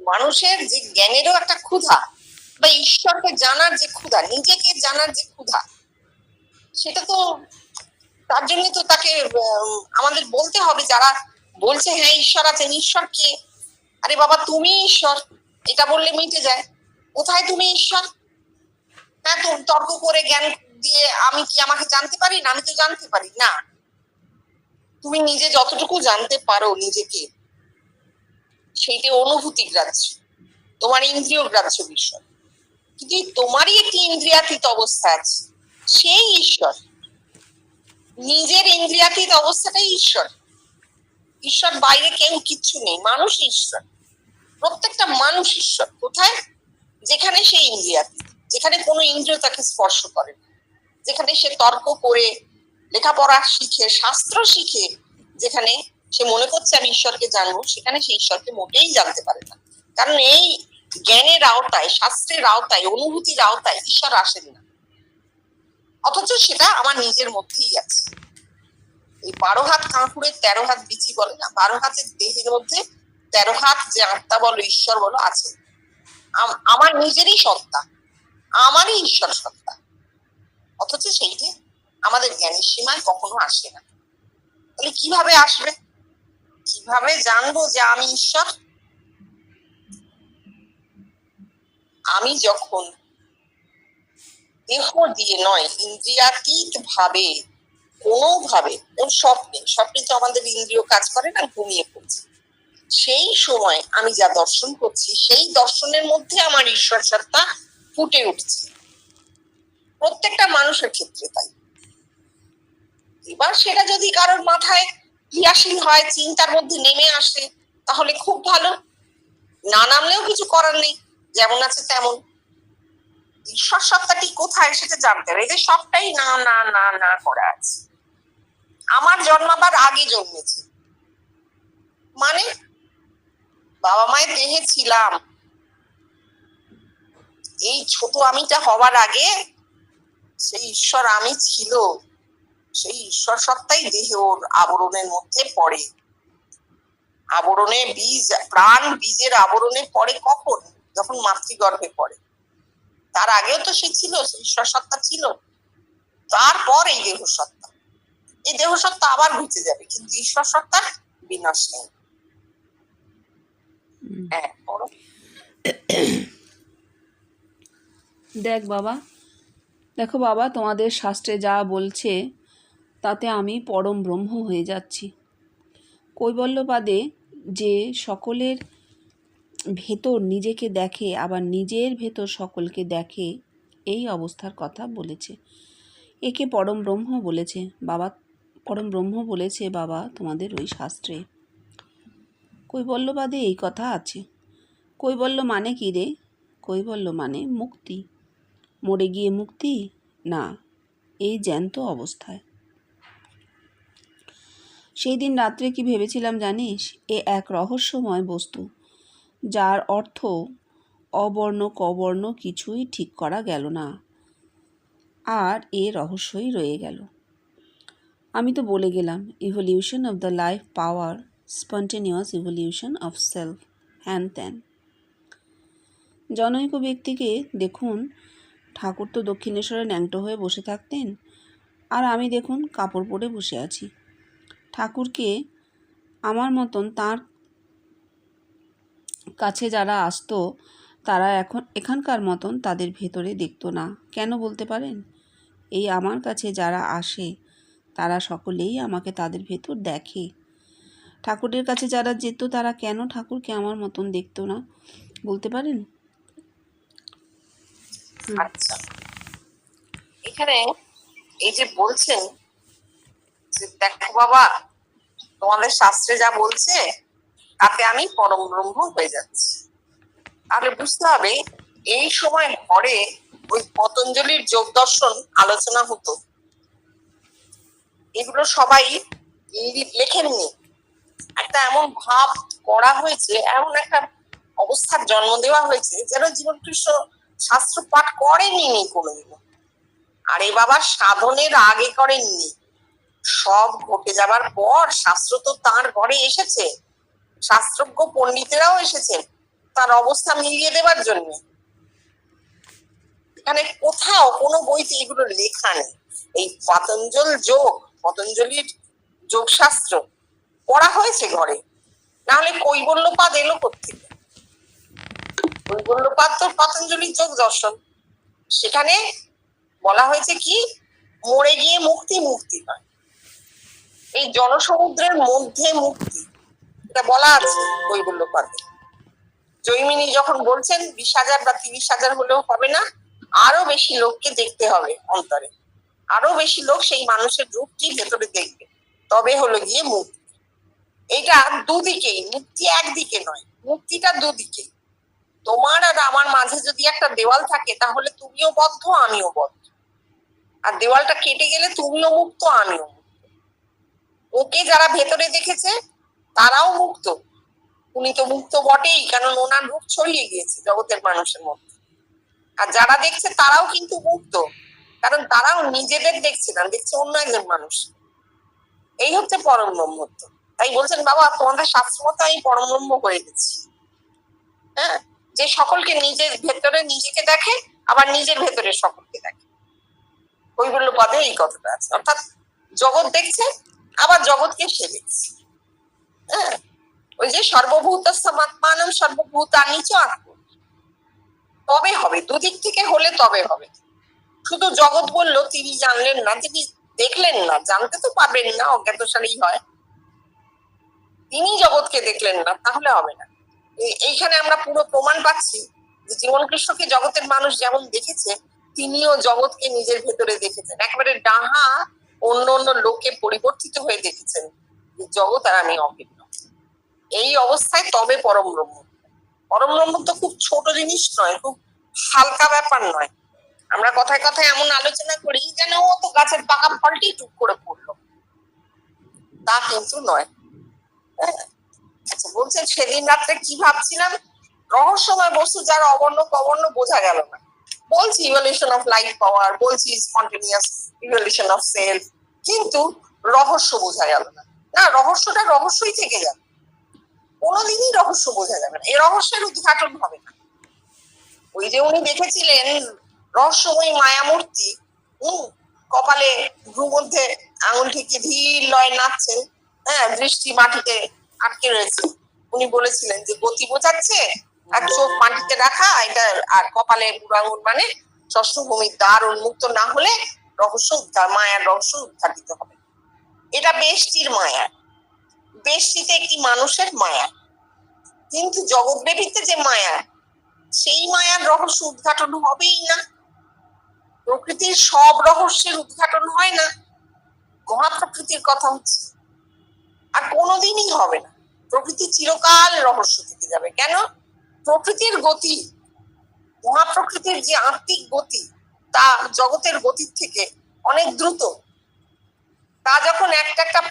মানুষের যে জ্ঞানেরও একটা ক্ষুধা, বা ঈশ্বরকে জানার যে ক্ষুধা, নিজেকে জানার যে ক্ষুধা, সেটা তো তার জন্য তো তাকে আমাদের বলতে হবে। যারা বলছে হ্যাঁ ঈশ্বর আছেন, ঈশ্বর কে? আরে বাবা তুমি ঈশ্বর, এটা বললে মিটে যায়। কোথায় তুমি ঈশ্বর? হ্যাঁ, তুমি তর্ক করে জ্ঞান দিয়ে আমি কি আমাকে জানতে পারি না? আমি তো জানতে পারি না। তুমি নিজে যতটুকু জানতে পারো নিজেকে, সেইটা অনুভূতি গ্রাহ্য, তোমার ইন্দ্রিয় গ্রাহ্য বিষয়। কিন্তু তোমারই একটি ইন্দ্রিয়াতীত অবস্থা আছে, সেই ঈশ্বর। নিজের ইন্দ্রিয়াতীত অবস্থাটাই ঈশ্বর। ঈশ্বর বাইরে কেউ কিচ্ছু নেই, মানুষ ঈশ্বর, প্রত্যেকটা মানুষ ঈশ্বর। কোথায়? যেখানে সে ইন্দ্রিয়াতীত, যেখানে কোনো ইন্দ্রিয় তাকে স্পর্শ করে, যেখানে সে তর্ক করে, লেখাপড়া শিখে, শাস্ত্র শিখে, যেখানে সে মনে করছে আমি ঈশ্বরকে জানবো, সেখানে সে ঈশ্বরকে মোটেই জানতে পারে না। কারণ এই জ্ঞানের আওতায়, শাস্ত্রের আওতায়, অনুভূতির আওতায় ঈশ্বর আসেন না। অথচ সেটা আমার নিজের মধ্যেই আছে। এই 12 হাত কাঁকুড়ের 13 হাত বিচি বলে না, 12 হাতের দেহের মধ্যে 13 হাত যে আত্মা বলো, ঈশ্বর বলো, আছে। আমার নিজেরই সত্তা, আমারই ঈশ্বর সত্তা। অথচ সেইটি আমাদের জ্ঞানের সীমায় কখনো আসে না। তাহলে কিভাবে আসবে? কিভাবে জানবো যে আমি ঈশ্বর? আমি যখন দেহ দিয়ে নয়, ইন্দ্রিয়াতীত ভাবে, কোনোভাবে, স্বপ্নে, স্বপ্নে তো আমাদের ইন্দ্রিয় কাজ করে না, ঘুমিয়ে পড়ছে, সেই সময় আমি যা দর্শন করছি, সেই দর্শনের মধ্যে আমার ঈশ্বর সত্তা ফুটে উঠছে। প্রত্যেকটা মানুষের ক্ষেত্রে তাই। এবার সেটা যদি কারোর মাথায় ক্রিয়াশীল হয়, চিন্তার মধ্যে নেমে আসে, তাহলে খুব ভালো। না নামলেও কিছু করার নেই, যেমন আছে তেমন। ঈশ্বর সত্তাটি কোথায় সেটা জানতে হবে। এদের সবটাই না না না না করা আছে। আমার জন্মাবার আগে জন্মেছে, মানে বাবা মায়ের দেহে ছিলাম, এই ছোট আমিটা হবার আগে সেই ঈশ্বর আমি ছিল, সেই ঈশ্বর সত্তাই দেহে ওর আবরণের মধ্যে পড়ে। আবরণে বীজ, প্রাণ বীজের আবরণে পড়ে কখন? যখন মাতৃগর্ভে পড়ে। তার আগেও তো সে ছিল, ঈশ্বর সত্তা ছিল, তারপর এই দেহ সত্তা। এই দেহ সত্তা আবার ঘুচে যাবে, কিন্তু ঈশ্বর সত্তার বিনাশ নেই। হ্যাঁ, বড় দেখো বাবা, তোমাদের শাস্ত্রে যা বলছে তাতে আমি পরম ব্রহ্ম হয়ে যাচ্ছি। কৈবল্যবাদে যে সকলের ভেতর নিজেকে দেখে, আবার নিজের ভেতর সকলকে দেখে, এই অবস্থার কথা বলেছে। একে পরম ব্রহ্ম বলেছে বাবা, পরম ব্রহ্ম বলেছে বাবা তোমাদের ওই শাস্ত্রে। কৈবল্যবাদে এই কথা আছে। কৈবল্য মানে কি রে? কৈবল্য মানে মুক্তি। মরে গিয়ে মুক্তি না, এই জ্যান্ত অবস্থায়। সেই দিন রাত্রে কি ভেবেছিলাম জানিস? এ এক রহস্যময় বস্তু, যার অর্থ অবর্ণ কবর্ণ কিছুই ঠিক করা গেল না, আর এ রহস্যই রয়ে গেল। আমি তো বলে গেলাম, evolution of the life power, spontaneous evolution of self, হ্যান ত্যান। জনৈক ব্যক্তিকে দেখুন, ঠাকুর তো দক্ষিণেশ্বরে ন্যাংটো হয়ে বসে থাকতেন, আর আমি দেখুন কাপড় পরে বসে আছি। ঠাকুরকে আমার মতন তার কাছে যারা আসতো, তারা এখানকার মতন তাদের ভেতরে দেখতো না। কেন বলতে পারেন? এই আমার কাছে যারা আসে তারা সকলেই আমাকে তাদের ভেতর দেখে। ঠাকুরের কাছে যারা যেত তারা কেন ঠাকুরকে আমার মতন দেখতো না বলতে পারেন? আচ্ছা, এখানে এই যে বলছেন যে দেখো বাবা, তোমাদের শাস্ত্রে যা বলছে তাতে আমি পরম ব্রহ্ম হয়ে যাচ্ছি। তাহলে বুঝতে হবে এই সময় ঘরে ওই পতঞ্জলির যোগ দর্শন আলোচনা হতো। এগুলো সবাই লেখেননি, একটা এমন ভাব করা হয়েছে, এমন একটা অবস্থার জন্ম দেওয়া হয়েছে যেন জীবনকৃষ্ণ শাস্ত্র পাঠ করেননি কোনোদিন। আর এ বাবা সাধনের আগে করেননি, সব ঘটে যাবার পর শাস্ত্র তো তার ঘরে এসেছে, শাস্ত্রজ্ঞ পণ্ডিতেরাও এসেছেন তার অবস্থা মিলিয়ে দেবার জন্য। এখানে কোথাও কোনো বইতে এগুলো লেখা নেই। এই পতঞ্জলির যোগশাস্ত্র পড়া হয়েছে ঘরে, নাহলে কৈবল্যপাদ এলো কোত্থেকে? কৈবল্যপাদ তো পতঞ্জলির যোগ দর্শন, সেখানে বলা হয়েছে কি মরে গিয়ে মুক্তি, মুক্তি নয়, এই জনসমুদ্রের মধ্যে মুক্তি, এটা বলা আছে কৈবল্যপাদে। জৈমিনী যখন বলছেন 20,000 বা 30,000 হলেও হবে না, আরো বেশি লোককে দেখতে হবে অন্তরে, আরো বেশি লোক সেই মানুষের রূপটি ভেতরে দেখবে, তবে হলো গিয়ে মুক্তি। এটা দুদিকেই, মুক্তি একদিকে নয়, মুক্তিটা দুদিকে। তোমার আর আমার মাঝে যদি একটা দেওয়াল থাকে তাহলে তুমিও বদ্ধ, আমিও বদ্ধ, আর দেওয়ালটা কেটে গেলে তুমিও মুক্ত, আমিও মুক্ত। ওকে যারা ভেতরে দেখেছে তারাও মুক্ত, উনি তো মুক্ত বটেই, কারণ ওনার রূপ ছড়িয়ে গিয়েছে জগতের মানুষের মধ্যে। আর যারা দেখছে তারাও কিন্তু মুক্ত, কারণ তারাও নিজেদের দেখছে না, দেখছে অন্য একজন মানুষ। এই হচ্ছে পরম ব্রহ্মত্ব। তাই বলছেন বাবা তোমাদের শাস্ত্র মতো আমি পরম ব্রহ্ম হয়ে গেছি। হ্যাঁ, যে সকলকে নিজের ভেতরে নিজেকে দেখে, আবার নিজের ভেতরে সকলকে দেখে। কৈবল্য পদে এই কথাটা আছে, অর্থাৎ জগৎ দেখছে আবার জগৎকে সে দেখছে। হ্যাঁ, ওই যে সর্বভূত সমাত্মানম সর্বভূতানি চ আত্মা, তবে হবে, দুদিক থেকে হলে তবে হবে। শুধু জগৎ বললো, তিনি জানলেন না, তিনি দেখলেন না, জানতে তো পারবেন না, অজ্ঞাতসারেই হয়, তিনি জগৎকে দেখলেন না, তাহলে হবে না। এইখানে আমরা পুরো প্রমাণ পাচ্ছি যে জীবনকৃষ্ণকে জগতের মানুষ যেমন দেখেছে, তিনিও জগৎকে নিজের ভেতরে দেখেছেন, একেবারে ডাহা অন্য অন্য লোকে পরিবর্তিত হয়ে দেখেছেন জগৎ আর আমি অভিন্ন। এই অবস্থায় তবে পরম ব্রহ্ম। পরম ব্রহ্ম তো খুব ছোট জিনিস নয়, খুব হালকা ব্যাপার নয়। আমরা কথায় কথায় এমন আলোচনা করি যেন ও তো গাছের পাকা ফলটি টুক করে পড়লো, তা কিন্তু নয়। আচ্ছা, বলছেন সেদিন রাত্রে কি ভাবছিলাম, রহস্যময় বস্তু যার অবর্ণ কবর্ণ বোঝা গেল না। বলছি ইভলিউশন অফ লাইফ পাওয়ার, বলছি স্পন্টেনিয়াস ইভলিউশন অফ সেলফ, কিন্তু রহস্য বোঝা গেল না। না, রহস্যটা রহস্যই থেকে যাবে, কোনোদিনই রহস্য বোঝা যাবে না, এই রহস্যের উদ্ঘাটন হবে না। ওই যে উনি দেখেছিলেন রহস্যময়ী মায়ামূর্তি, কপালে ভ্রু মধ্যে আঙুল থেকে ধীর লয় নাচছেন, হ্যাঁ, দৃষ্টি মাটিতে আটকে রয়েছে। উনি বলেছিলেন যে গতি বোঝাচ্ছে আর চোখ মাটিতে রাখা, এটা আর কপালে বুড়ো আঙুল মানে ষষ্ঠ ভূমির দ্বার উন্মুক্ত না হলে রহস্য মায়ার রহস্য উদ্ঘাটিত হবে। এটা বেষ্টির মায়া, বেষ্টিতে একটি মানুষের মায়া, কিন্তু জগৎব্যাপীতে যে মায়া, সেই মায়ার রহস্য উদ্ঘাটন হবেই না। প্রকৃতির সব রহস্যের উদ্ঘাটন হয় না, মহাপ্রকৃতির কথা হচ্ছে, আর কোনোদিনই হবে না। প্রকৃতি চিরকাল রহস্য থেকে যাবে। কেন? প্রকৃতির গতি, মহাপ্রকৃতির যে আত্মিক গতি, তা জগতের গতির থেকে অনেক দ্রুত। তা যখন একটা একটা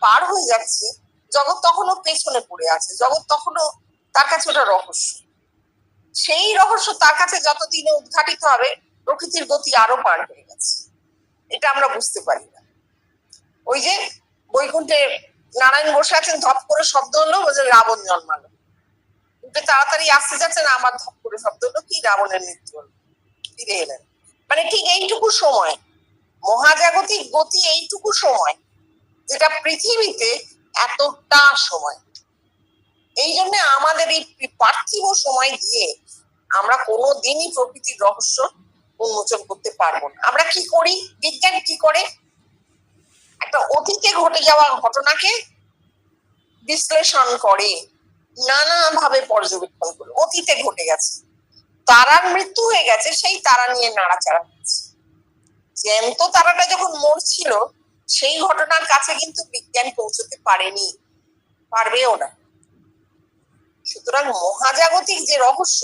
পার হয়ে যাচ্ছে, জগৎ তখনও পেছনে পড়ে আছে, জগৎ তখনও তার কাছে ওটা রহস্য। সেই রহস্য তার কাছে যতদিনে উদ্ঘাটিত হবে, প্রকৃতির গতি আরো পার হয়ে গেছে, এটা আমরা বুঝতে পারি না। ওই যে বৈকুণ্ঠে নারায়ণ বসে আছেন, ধপ করে শব্দ হলো, বলছে রাবণ জন্মালো। উঠে তাড়াতাড়ি আসতে যাচ্ছে না, আমার ধপ করে শব্দ হলো, কি রাবণের মৃত্যু হলো, ফিরে এলেন। মানে ঠিক এইটুকু সময়, মহাজাগতিক গতি এইটুকু সময়, যেটা পৃথিবীতে এতটা সময়। এই জন্য আমাদের এই পার্থিব সময় দিয়ে আমরা কোনোদিনই প্রকৃতির রহস্য উন্মোচন করতে পারবো না। আমরা কি করি, বিজ্ঞান কি করে, একটা অতীতে ঘটে যাওয়া ঘটনাকে বিশ্লেষণ করে, নানাভাবে পর্যবেক্ষণ করে। অতীতে ঘটে গেছে, তারার মৃত্যু হয়ে গেছে, সেই তারা নিয়ে নাড়াচাড়া হচ্ছে। জ্যান্ত তারাটা যখন মরছিল, সেই ঘটনার কাছে কিন্তু বিজ্ঞান পৌঁছতে পারেনি, পারবেও না। সুতরাং মহাজাগতিক যে রহস্য,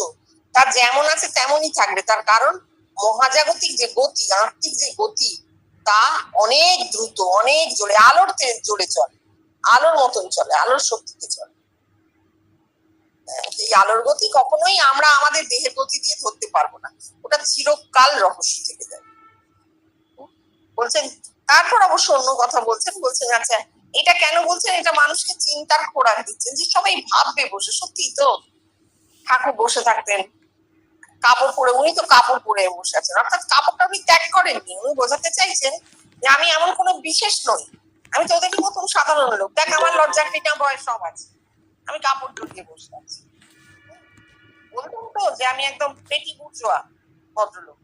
তা যেমন আছে তেমনই থাকবে। তার কারণ মহাজাগতিক যে গতি, আত্মিক যে গতি, তা অনেক দ্রুত, অনেক জোরে, আলোর জোরে চলে, আলোর মতন চলে, আলোর শক্তিতে চলে। এই আলোর গতি কখনোই আমরা আমাদের দেহের গতি দিয়ে ধরতে পারবো না, ওটা চিরকাল রহস্য থেকে যাবে। বলছেন, তারপর অবশ্য অন্য কথা বলছেন, আচ্ছা এটা কেন বলছেন, এটা মানুষকে চিন্তার খোরাক দিচ্ছেন, যে সবাই ভাববে বসে। সত্যি তো, ঠাকুর বসে থাকতেন কাপড় পরে, উনি তো কাপড় পরে বসে আছেন, অর্থাৎ কাপড়টা উনি ত্যাগ করেননি। উনি বোঝাতে চাইছেন যে আমি এমন কোনো বিশেষ নই, আমি তো ওদের মতন সাধারণ লোক, দেখ আমার লজ্জাটিটা বয়স সব আছে, আমি কাপড় জড়িয়ে বসে আছি। বলতাম তো যে আমি একদম পেটি বুঝোয়া ভদ্রলোক,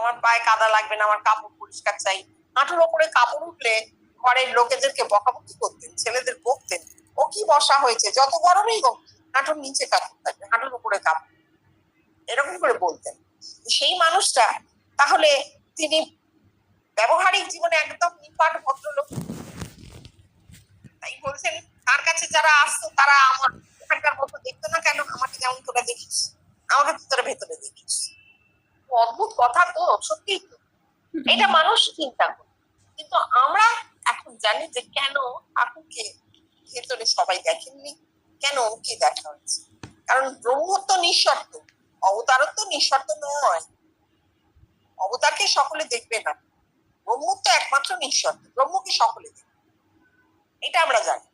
আমার পায়ে কাদা লাগবে না, আমার কাপড় পরিষ্কার চাই। হাঁটুর ওপরে কাপড় উঠলে ঘরের লোকেদেরকে বকাবকি করতেন, ছেলেদের বকতেন, ও কি বসা হয়েছে, যত গরমই হোক হাঁটুর নিচে কাপড় থাকবে, হাঁটুর উপরে কাপড়, এরকম করে বলতেন। সেই মানুষটা তাহলে তিনি ব্যবহারিক জীবনে একদম নিপাট ভদ্রলোক। তাই বলছেন, তার কাছে যারা আসতো তারা আমার এখানকার মতো দেখতো না কেন, আমাকে যেমন তোরা দেখিস, আমাকে তো তোরা ভেতরে দেখিস। অদ্ভুত কথা তো, সত্যি তো, এটা মানুষ চিন্তা করে। কিন্তু আমরা এখন জানি যে কেন ঠাকুরকে ভেতরে সবাই দেখেননি, কেন ওকে দেখা হয়েছে। কারণ ব্রহ্মত্ব নিঃশর্ত, অবতারত্ব নিঃশর্ত নয়। অবতারকে সকলে দেখবে না, ব্রহ্মত্ব একমাত্র নিঃশর্ত, ব্রহ্মকে সকলে দেখবে, এটা আমরা জানি।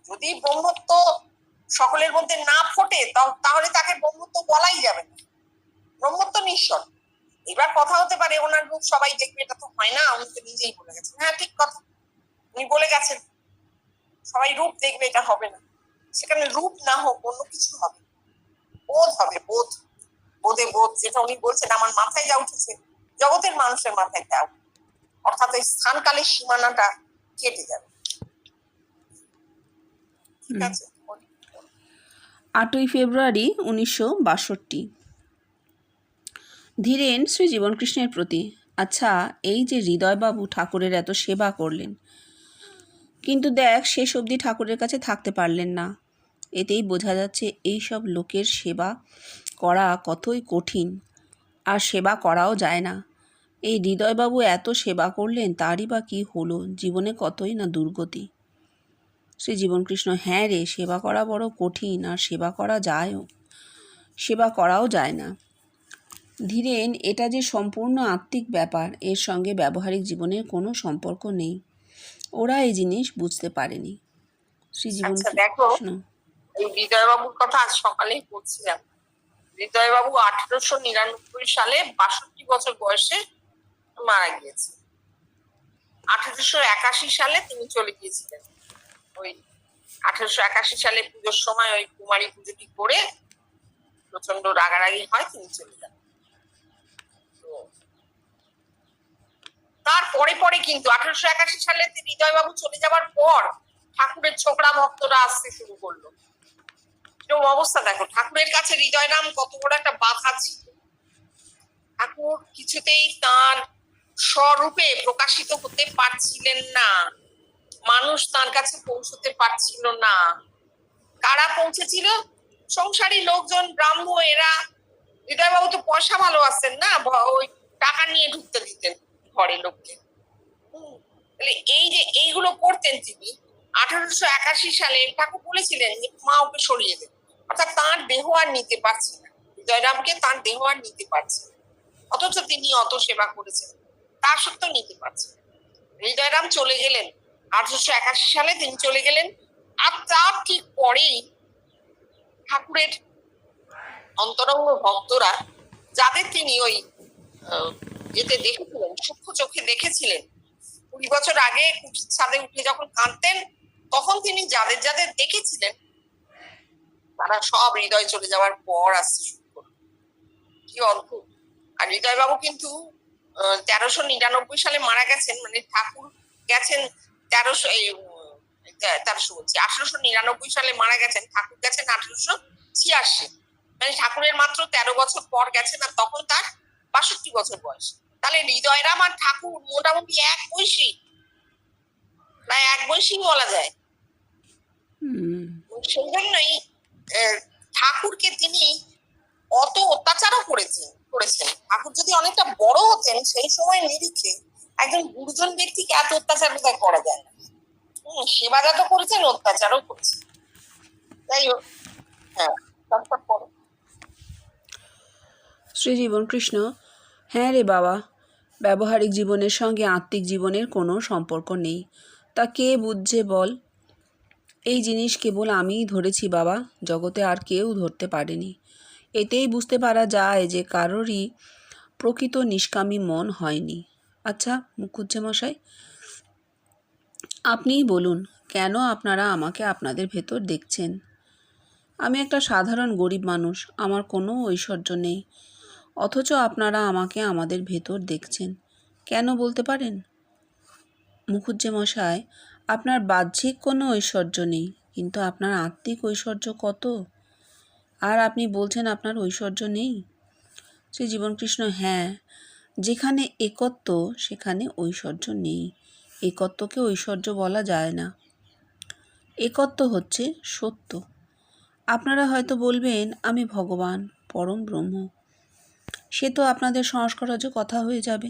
যদি ব্রহ্মত্ব সকলের মধ্যে না ফোটে, তাহলে তাকে ব্রহ্মত্ব বলাই যাবে না, ব্রহ্মত্ব নিঃশর্ত। এবার কথা হতে পারে ওনার রূপ সবাই দেখবে, এটা তো হয় না, উনি তো নিজেই বলে গেছেন। হ্যাঁ, ঠিক কথা, উনি বলে গেছেন সবাই রূপ দেখবে, এটা হবে না। সেখানে রূপ না হোক, অন্য কিছু হবে, বোধ হবে, বোধ, বোধে বোধ, যেটা উনি বলছেন, আমার মাথায় যা উঠেছে জগতের মানুষের মাথায় তা, অর্থাৎ এই স্থানকালের সীমানাটা কেটে যাবে। ঠিক আছে। 8ই ফেব্রুয়ারি 1962। ধীরেন শ্রী জীবনকৃষ্ণের প্রতি। আচ্ছা, এই যে হৃদয়বাবু ঠাকুরের এত সেবা করলেন, কিন্তু দেখ শেষ অবধি ঠাকুরের কাছে থাকতে পারলেন না। এতেই বোঝা যাচ্ছে এই সব লোকের সেবা করা কতই কঠিন, আর সেবা করাও যায় না। এই হৃদয়বাবু এত সেবা করলেন, তারই বা কী হলো, জীবনে কতই না দুর্গতি। শ্রী জীবনকৃষ্ণ: হ্যাঁ রে, সেবা করা বড় কঠিন, আর সেবা করা যায়ও, সেবা করাও যায় না। ধীরেন, এটা যে সম্পূর্ণ আত্মিক ব্যাপার, এর সঙ্গে ব্যবহারিক জীবনের কোনো সম্পর্ক নেই। ওরা এই জিনিস বুঝতে পারেনি। শ্রী আচ্ছা দেখো, জীবনকৃষ্ণ: এই বিজয়বাবুর কথা আজ সকালেই পড়ছিলাম। হৃদয়বাবু 1899 সালে 62 বছর বয়সে মারা গিয়েছে। 1881 সালে তিনি চলে গিয়েছিলেন। ওই 1881 সালে পুজোর সময় ওই কুমারী পুজোটি করে প্রচন্ড রাগারাগি হয়, তিনি চলে যান। তো তারপরে পরে কিন্তু 1881 সালে হৃদয়বাবু চলে যাবার পর ঠাকুরের ছোকরা ভক্তরা আসতে শুরু করলো। এরকম অবস্থা দেখো, ঠাকুরের কাছে হৃদয়রাম কত বড় একটা বাধা ছিল। ঠাকুর কিছুতেই তার স্বরূপে প্রকাশিত হতে পারছিলেন না, মানুষ তার কাছে পৌঁছতে পারছিল না। কারা পৌঁছেছিল? সংসারী লোকজন, ব্রাহ্ম, এরা। হৃদয়বাবু তো পয়সা ভালোবাসেন না, ওই টাকা নিয়ে ঢুকতে দিতেন ঘরে লোককে। এই যে এইগুলো করতেন তিনি। 1881 সালে ঠাকুর বলেছিলেন যে মা ওকে সরিয়ে দেবে, অর্থাৎ তার দেহ আর নিতে পারছে না, হৃদয়রামকে তার দেহ আর নিতে পারছে না। অথচ তিনি অত সেবা করেছেন, তা সত্ত্বেও নিতে পারছেন। হৃদয়রাম চলে গেলেন 1881 সালে, তিনি চলে গেলেন। আর তার ঠিক পরেই ঠাকুরের অন্তরঙ্গ ভক্তরা, যাদের তিনি ওই যেতে দেখেছিলেন, সূক্ষ্ম চোখে দেখেছিলেন, 20 বছর আগে কুঠির ছাদে উঠে যখন কাঁদতেন, তখন তিনি যাদের যাদের দেখেছিলেন তারা সব হৃদয় চলে যাওয়ার পর আসতে শুরু করল। কি অদ্ভুত! আর হৃদয়বাবু কিন্তু 1399 সালে মারা গেছেন, মানে ঠাকুর গেছেন 1899 সালে মারা গেছেন, ঠাকুর গেছেন 1886, মানে ঠাকুরের মাত্র 13 বছর পর গেছেন, আর তখন তার 62 বছর বয়স। তাহলে হৃদয়রাম আর ঠাকুর মোটামুটি এক বয়সী, প্রায় এক বয়সী বলা যায়। সেই জন্যই ঠাকুরকে তিনি অত অত্যাচারও করেছেন। ঠাকুর যদি অনেকটা বড় হতেন সেই সময় নিরিখে, একজন গুরুজন ব্যক্তিকে এত অত্যাচার বোধহয় করা যায় না। সেবাদা তো করেছেন, অত্যাচারও করেছেন। যাই হোক, হ্যাঁ, তারপর পরে শ্রী জীবন কৃষ্ণ, হ্যাঁ রে বাবা, ব্যবহারিক জীবনের সঙ্গে আত্মিক জীবনের কোনো সম্পর্ক নেই। তা কে বুঝছে বল? এই জিনিস কেবল আমিই ধরেছি বাবা, জগতে আর কেউ ধরতে পারেনি। এতেই বুঝতে পারা যায় যে কারোরই প্রকৃত নিষ্কামী মন হয়নি। আচ্ছা মুখুজ্জে মশাই, আপনিই বলুন, কেন আপনারা আমাকে আপনাদের ভেতর দেখছেন? আমি একটা সাধারণ গরিব মানুষ, আমার কোনো ঐশ্বর্য নেই, অথচ আপনারা আমাকে আমাদের ভেতর দেখছেন কেন বলতে পারেন? মুখুজ্জে মশাই, আপনার বাহ্যিক কোনো ঐশ্বর্য নেই, কিন্তু আপনার আত্মিক ঐশ্বর্য কত! আর আপনি বলছেন আপনার ঐশ্বর্য নেই? শ্রী জীবনকৃষ্ণ, হ্যাঁ, যেখানে একত্ব সেখানে ঐশ্বর্য নেই। একত্বকে ঐশ্বর্য বলা যায় না। একত্ব হচ্ছে সত্য। আপনারা হয়তো বলবেন আমি ভগবান, পরম ব্রহ্ম। সে তো আপনাদের সংস্কারজ কথা হয়ে যাবে।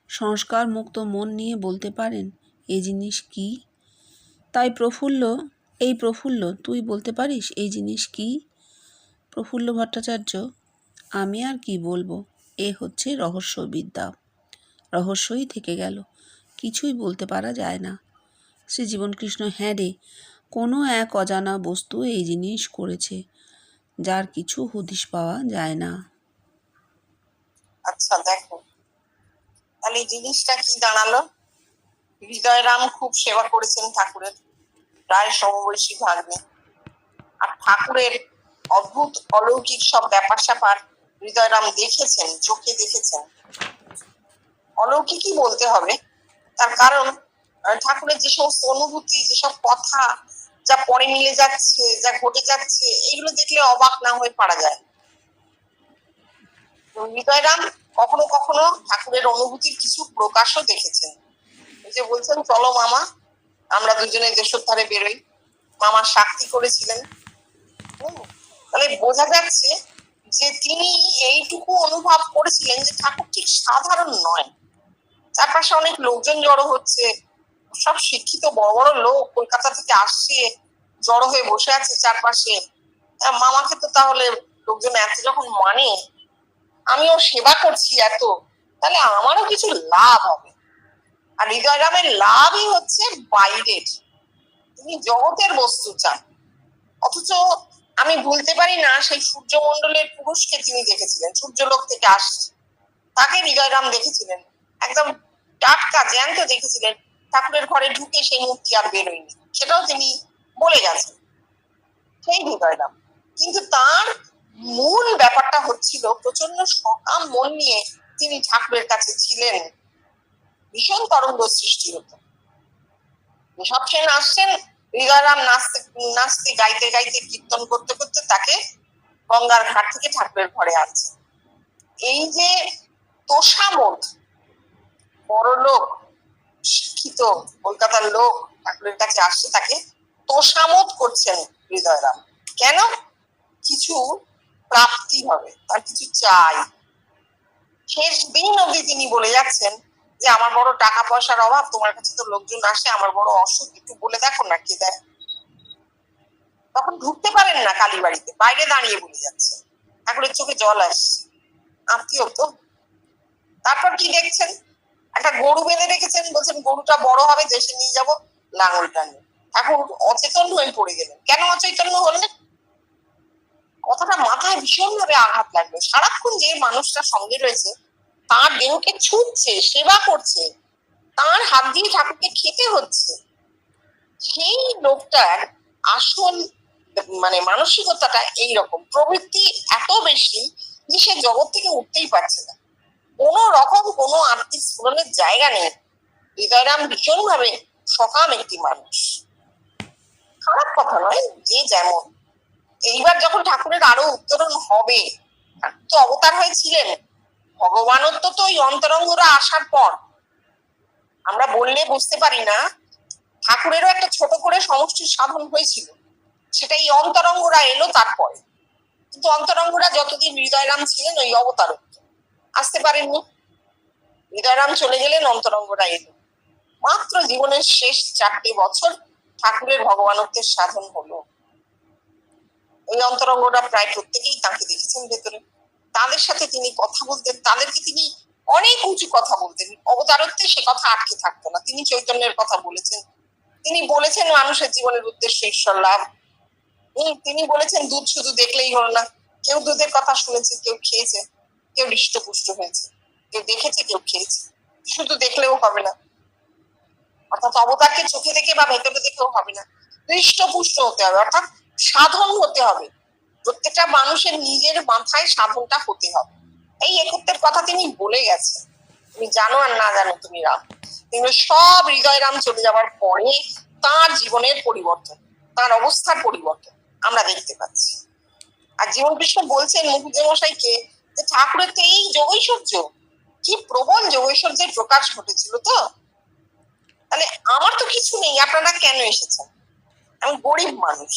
সংস্কার মুক্ত মন নিয়ে বলতে পারেন এই জিনিস কি? তাই প্রফুল্ল, তুই বলতে পারিস এই জিনিস কি? প্রফুল্ল ভট্টাচার্য, আমি আর কি বলবো, এ হচ্ছে রহস্যবিদ্যা, রহস্যই থেকে গেল, কিছুই বলতে পারা যায় না। শ্রী জীবনকৃষ্ণ, হ্যাঁ রে, কোনো এক অজানা বস্তু এই জিনিস করেছে, যার কিছু হদিশ পাওয়া যায় না। আচ্ছা দেখো, তাহলে এই জিনিসটা কি দাঁড়ালো? হৃদয়রাম খুব সেবা করেছেন ঠাকুরের, প্রায় সমবয়সী ভাগ্নে। আর ঠাকুরের অদ্ভুত অলৌকিক সব ব্যাপার স্যাপার হৃদয়রাম দেখেছেন, চোখে দেখেছেন। অলৌকিকই বলতে হবে, তার কারণ ঠাকুরের যে সমস্ত অনুভূতি, যেসব কথা, যা পরে মিলে যাচ্ছে, যা ঘটে যাচ্ছে, এগুলো দেখলে অবাক না হয়ে পারা যায়। হৃদয়রাম কখনো কখনো ঠাকুরের অনুভূতির কিছু প্রকাশও দেখেছেন। এই যে বলছেন চলো মামা, আমরা দুজনে দেশোদ্ধারে বেরোই, মামা সাক্ষী করেছিলেন। তাহলে বোঝা যাচ্ছে যে তিনি এইটুকু অনুভব করেছিলেন যে ঠাকুর ঠিক সাধারণ নয়। চারপাশে অনেক লোকজন জড়ো হচ্ছে, সব শিক্ষিত বড় বড় লোক কলকাতা থেকে আসছে, জড়ো হয়ে বসে আছে চারপাশে। মামাকে তো তাহলে লোকজন এত যখন মানে, আমিও সেবা করছি এত, তাহলে আমারও কিছু লাভ হবে। আর হৃদয়রামের লাভই হচ্ছে বাইরের, তিনি জগতের বস্তু চান। অথচ আমি ভুলতে পারি না সেই সূর্যমণ্ডলের পুরুষকে তিনি দেখেছিলেন, সূর্যলোক থেকে আসছে, তাকে হৃদয়রাম দেখেছিলেন, একদম টাটকা জ্যান্ত দেখেছিলেন। ঠাকুরের ঘরে ঢুকে সেই মূর্তি আর বেরোয়নি, সেটাও তিনি বলে গেছেন, সেই হৃদয়রাম। কিন্তু তার মূল ব্যাপারটা হচ্ছিল প্রচন্ড সকাম মন নিয়ে তিনি ঠাকুরের কাছে ছিলেন। ভীষণ তরঙ্গ সৃষ্টি হতো। সব সেন আসছেন, হৃদয়রাম নাচতে নাচতে গাইতে গাইতে কীর্তন করতে করতে তাকে গঙ্গার ঘাট থেকে ঠাকুরের ঘরে আনছে। এই যে তোষামোদ, বড় লোক, শিক্ষিত কলকাতার লোক ঠাকুরের কাছে আসছে, তাকে তোষামোদ করছেন হৃদয়রাম। কেন? কিছু প্রাপ্তি হবে, তার কিছু চাই। শেষ দিন অবধি তিনি বলে যাচ্ছেন যে আমার বড় টাকা পয়সার অভাব, তোমার কাছে তো লোকজন আসে, আমার বড় অসুখ, একটু বলে দেখো না কে দেয়। তখন ঢুকতে পারেন না কালীবাড়িতে, বাইরে দাঁড়িয়ে বলে যাচ্ছে, ঠাকুরের চোখে জল আসছে, আত্মীয় তো। তারপর কি দেখছেন? একটা গরু বেঁধে রেখেছেন, বলছেন গরুটা বড় হবে, দেশে নিয়ে যাব, লাঙলটা নিয়ে। ঠাকুর অচেতন হয়ে পড়ে গেলেন। কেন অচৈতন্য হলেন? কথাটা মাথায় ভীষণ ভাবে আঘাত লাগলো। সারাক্ষণ যে মানুষটা সঙ্গে রয়েছে, তার দেহকে ছুঁচ্ছে, সেবা করছে, তার হাত দিয়ে ঠাকুরকে খেতে হচ্ছে, সেই লোকটার আসল মানসিকতাটা এইরকম, প্রবৃত্তি এত বেশি যে সে জগৎ থেকে উঠতেই পারছে না, কোন রকম কোনো আর্থিক স্ফুরণের জায়গা নেই। হৃদয়রাম ভীষণ ভাবে সকাম একটি মানুষ, খারাপ কথা নয়, যে যেমন। এইবার যখন ঠাকুরের আরো উত্তরণ হবে, তো অবতার হয়েছিলেন, ভগবানত্ব তো ওই অন্তরঙ্গরা আসার পর। আমরা বললে বুঝতে পারি না, ঠাকুরেরও একটা ছোট করে সমষ্টির সাধন হয়েছিল, সেটা এই অন্তরঙ্গরা এলো তারপরে। কিন্তু অন্তরঙ্গরা যতদিন হৃদয়রাম ছিলেন ওই অবতারত্ব আসতে পারেননি। হৃদয়রাম চলে গেলেন, অন্তরঙ্গরা এলো। মাত্র জীবনের শেষ 4টে বছর ঠাকুরের ভগবানত্বের সাধন হলো। ওই অন্তরঙ্গরা প্রায় প্রত্যেকেই তাকে দেখেছেন ভেতরে, তাদের সাথে তিনি কথা বলতেন, তাদেরকে তিনি অনেক উঁচু কথা বলতেন। অবতারত্বে সে কথা আটকে থাকতো না। তিনি চৈতন্যের কথা বলেছেন, তিনি বলেছেন মানুষের জীবনের উদ্দেশ্য ঈশ্বর লাভ। তিনি বলেছেন দুধ শুধু দেখলেই হলো না, কেউ দুধের কথা শুনেছে, কেউ খেয়েছে, কেউ হৃষ্টপুষ্ট হয়েছে, কেউ দেখেছে, কেউ খেয়েছে। শুধু দেখলেও হবে না, অর্থাৎ অবতারকে চোখে দেখে বা ভেতরে দেখেও হবে না, হৃষ্টপুষ্ট হতে হবে, অর্থাৎ সাধন হতে হবে। প্রত্যেকটা মানুষের নিজের মাথায় সাধনটা হতে হবে। এই একত্বের কথা তিনি বলে গেছেন। তুমি জানো আর না জানো তুমি রাম, কিন্তু সব হৃদয়রাম চলে যাওয়ার পরে তার জীবনের পরিবর্তন, তার অবস্থার পরিবর্তন আমরা দেখতে পাচ্ছি। আর জীবন কৃষ্ণ বলছেন মুখুজ্জে মশাইকে যে ঠাকুরের তো এই যোগৈশ্বর্য, কি প্রবল যোগৈশ্বর্যের প্রকাশ ঘটেছিল। তো তাহলে আমার তো কিছু নেই, আপনারা কেন এসেছেন? আমি গরিব মানুষ।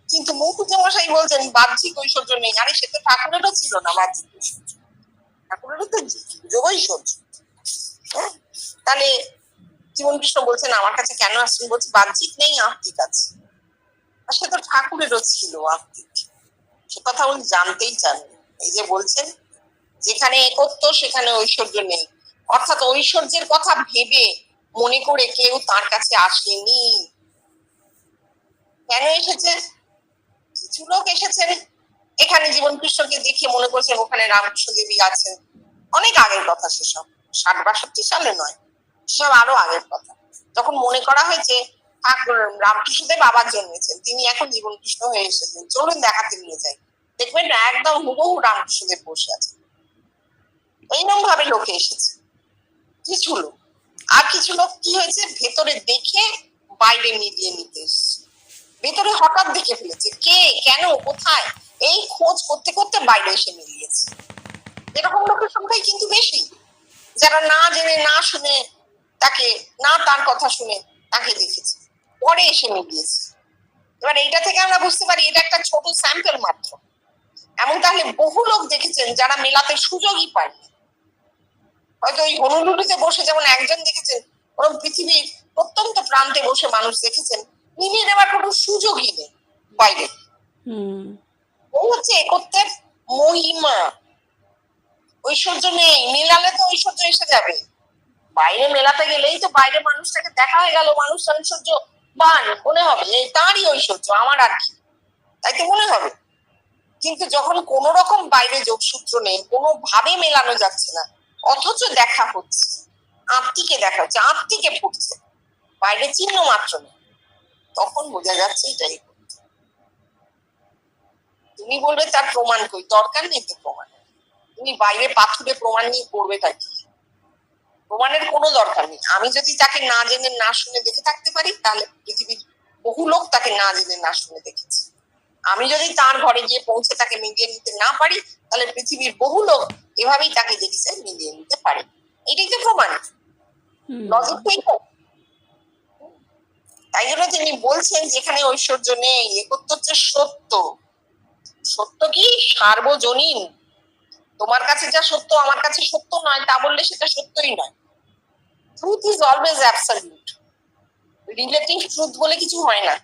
কিন্তু মুখুজ্জে মশাই বলছেন বাহ্যিক ঐশ্বর্য নেই। আরে সে তো ঠাকুরেরও ছিল না বাহ্যিক ঐশ্বর্য, ঠাকুরেরও তো যোগৈশ্বর্য। হ্যাঁ, তাহলে জীবন কৃষ্ণ বলছেন আমার কাছে কেন আসছেন? বলছে বাহ্যিক নেই, আত্মিক আছে। আর সে তো ঠাকুরেরও ছিল আত্মিক, সে কথা উনি জানতেই চান। এই যে বলছেন যেখানে একত্ব সেখানে ঐশ্বর্য নেই, অর্থাৎ ঐশ্বর্যের কথা ভেবে মনে করে কেউ তার কাছে আসেনি। কেন এসেছে? কিছু লোক এসেছেন এখানে জীবন কৃষ্ণকে দেখে মনে করছেন ওখানে রামকৃষ্ণ দেবী আছেন। অনেক আগের কথা সেসব, 60-62 সালে নয়, সেসব আরো আগের কথা। যখন মনে করা হয়েছে রামকৃষ্ণদেব আবার জন্মেছেন, তিনি এখন জীবন কৃষ্ণ হয়ে এসেছেন, চলুন দেখাতে নিয়ে যাই, দেখবেন একদম হুবহু রামকৃষ্ণদেব বসে আছেন। এইরকম ভাবে লোকে এসেছে কিছু লোক। আর কিছু লোক কি হয়েছে, ভেতরে দেখে বাইরে মিলিয়ে নিতে এসছে। ভেতরে হঠাৎ দেখে ফেলেছে, কে, কেন, কোথায়, এই খোঁজ করতে করতে বাইরে এসে মিলিয়েছে। এরকম লোকের সংখ্যাই কিন্তু বেশি, যারা না জেনে না শুনে তাকে, না তার কথা শুনে তাকে দেখেছে, পরে এসে মিলিয়েছে। এবার এইটা থেকে আমরা বুঝতে পারি এটা একটা ছোট স্যাম্পল মাত্র। এমন তাহলে বহু লোক দেখেছেন যারা মেলাতে সুযোগই পায়নি। হয়তো ওই হনুলুলুতে বসে যেমন একজন দেখেছেন, ওরকম পৃথিবীর প্রত্যন্ত প্রান্তে বসে মানুষ দেখেছেন, মিলিয়ে নেওয়ার কোনো সুযোগই নেই বাইরে। ও হচ্ছে একত্বের মহিমা। ঐশ্বর্য নেই, মেলালে তো ঐশ্বর্য এসে যাবে। বাইরে মেলাতে গেলেই তো বাইরে মানুষটাকে দেখা হয়ে গেল, মানুষটা ঐশ্বর্য বান মনে হবে, তারই ঐশ্বর্য, আমার আর কি, তাই তো মনে হবে। কিন্তু যখন কোন রকম বাইরে যোগসূত্র নেই, কোনোভাবে মেলানো যাচ্ছে না, অথচ দেখা হচ্ছে, আত্মিকে দেখা হচ্ছে, আত্মিকে ফুটছে, বাইরে চিহ্ন মাত্র নেই, তখন বোঝা যাচ্ছে এটাই। তুমি বলবে তার প্রমাণ কই, দরকার নেই তো প্রমাণ। তুমি বাইরে পাথরে প্রমাণ নিয়ে করবে তাকে, প্রমাণের কোনো দরকার নেই। আমি যদি তাকে না জেনে না শুনে দেখে থাকতে পারি, তাহলে পৃথিবীর বহু লোক তাকে না জেনে না শুনে দেখেছে। আমি যদি তার ঘরে গিয়ে পৌঁছে তাকে মিলিয়ে নিতে না পারি, তাহলে পৃথিবীর বহু লোক এভাবেই তাকে দেখেছে, মিলিয়ে নিতে পারে। এটাই তো প্রমাণ, লজিক। তাই জন্য তিনি বলছেন যেখানে ঐশ্বর্য নেই, একত্ব হচ্ছে সত্য। সত্য কি সার্বজনীন। তোমার কাছে যা সত্য আমার কাছে সত্য নয়, তা বললে সেটা সত্যই নয়। Truth is always absolute. Relative truth বলে কিছু হয় না।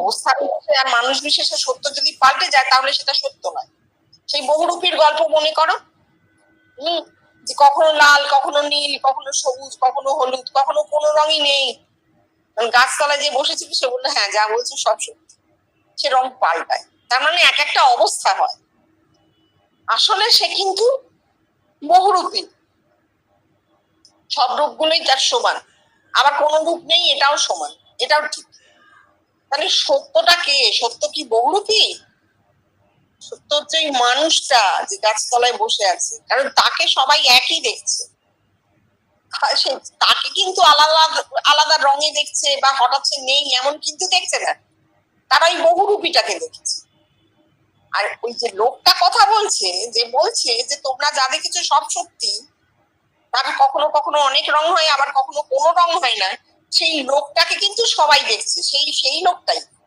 অবস্থা বিশেষে আর মানুষ বিশেষে সত্য যদি পাল্টে যায়, তাহলে সেটা সত্য নয়। সেই বহুরূপীর গল্প মনে করো, যে কখনো লাল, কখনো নীল, কখনো সবুজ, কখনো হলুদ, কখনো কোনো রঙই নেই। গাছতলায় যে বসেছিল সে বললো হ্যাঁ যা বলছো সব সত্যি, সে রং পাল্টায়। তার মানে এক একটা অবস্থা হয়। আসলে সে কিন্তু বহুরূপী, সব রূপগুলোই তার সমান, আবার কোনো রূপ নেই এটাও সমান, এটাও ঠিক। তাহলে সত্যটা কে? সত্য কি বহুরূপী? সত্য হচ্ছে এই মানুষটা যে গাছতলায় বসে আছে, কারণ তাকে সবাই একই দেখছে। তাকে কিন্তু আলাদা আলাদা রঙে দেখছে বা হঠাৎ সে নেই এমন কিন্তু দেখছে না, তারা ওই বহুরূপীটাকে দেখছে। আর ওই যে লোকটা কথা বলছে, যে বলছে যে তোমরা যা দেখেছো সব সত্যি, তার কখনো কখনো অনেক রং হয়, আবার কখনো কোনো রং হয় না, সেই লোকটাকে কিন্তু সবাই দেখছে। সেই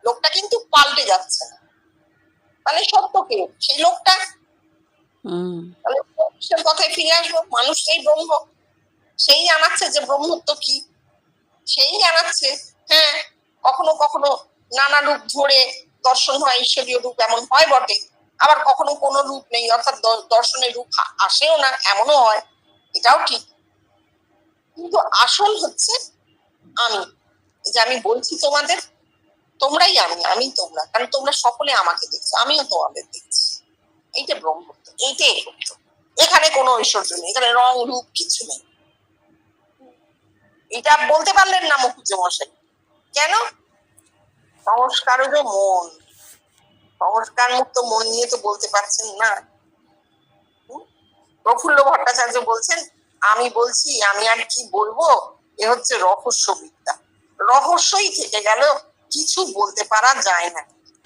লোকটা কিন্তু পাল্টে যাচ্ছে না। তাহলে সত্য কে? সেই লোকটা। তাহলে মানুষের কথায় ফিরে আসবো, মানুষটাই ব্রহ্ম। সেই জানাচ্ছে যে ব্রহ্মত্ব কি, সেই জানাচ্ছে। হ্যাঁ, কখনো কখনো নানা রূপ ধরে দর্শন হয়, ঈশ্বরীয় রূপ এমন হয় বটে, আবার কখনো কোনো রূপ নেই, অর্থাৎ দর্শনের রূপ আসেও না, এমনও হয়, এটাও ঠিক। কিন্তু আসল হচ্ছে আমি, যে আমি বলছি তোমাদের, তোমরাই আমি, আমি তোমরা, কারণ তোমরা সকলে আমাকে দেখছো, আমিও তোমাদের দেখছি। এইটা ব্রহ্মত্ব, এইটাই একত্ব। এখানে কোনো ঐশ্বর্য নেই, এখানে রং রূপ কিছু নেই। এটা বলতে পারলেন না মুখুজ্জে মশাই। কেন? সংস্কার মন, সংস্কার মুক্ত মন নিয়ে তো বলতে পারছেন না। প্রফুল্ল ভট্টাচার্য বলছেন, আমি বলছি, আমি আর কি বলবো, এ হচ্ছে রহস্যবিদ্যা। রহস্যই থেকে গেল, কিছু বলতে পারা যায় না।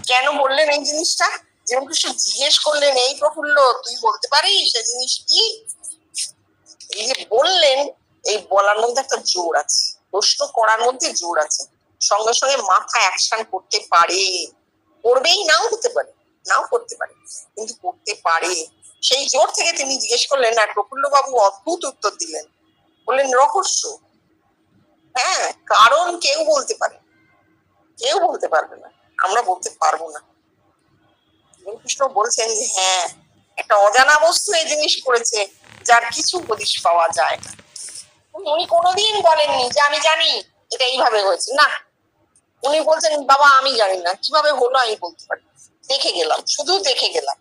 কেন বললেন এই জিনিসটা? যেমন কিছু জিজ্ঞেস করলেন, এই প্রফুল্ল তুই বলতে পারিস সে জিনিস কি? এই যে বললেন, এই বলার মধ্যে একটা জোর আছে, প্রশ্ন করার মধ্যে জোর আছে, সঙ্গে সঙ্গে মাথা অ্যাকশন করতে পারে, করবেই, নাও হতে পারে, নাও করতে পারে, কিন্তু করতে পারে। সেই জোর থেকে তিনি জিজ্ঞেস করলেন, আর প্রফুল্ল বাবু অদ্ভুত উত্তর দিলেন, বললেন রহস্য। হ্যাঁ, কারণ কেউ বলতে পারে, কেউ বলতে পারবে না, আমরা বলতে পারবো না। কৃষ্ণ বলছেন যে হ্যাঁ, একটা অজানা বস্তু এই জিনিস করেছে, যার কিছু হদিশ পাওয়া যায় না। উনি কোনোদিন বলেননি যে আমি জানি এটা এইভাবে হয়েছে, না। উনি বলছেন বাবা আমি জানি না কিভাবে হলো, আমি বলতে পারি, দেখে গেলাম, শুধু দেখে গেলাম।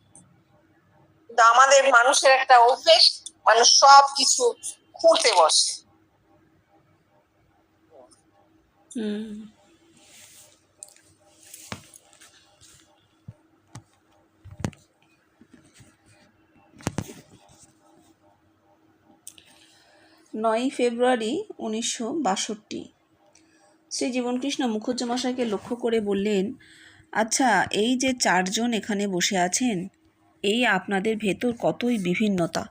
কিন্তু আমাদের মানুষের একটা অভ্যেস, মানুষ সব কিছু খুঁড়তে বসে। নয়ই ফেব্রুয়ারি 1962 শ্রী জীবনকৃষ্ণ মুখুজ্জে মশাইকে লক্ষ্য করে বললেন, আচ্ছা, এই যে চারজন এখানে বসে আছেন, এই আপনাদের ভেতর কতই বিভিন্নতা,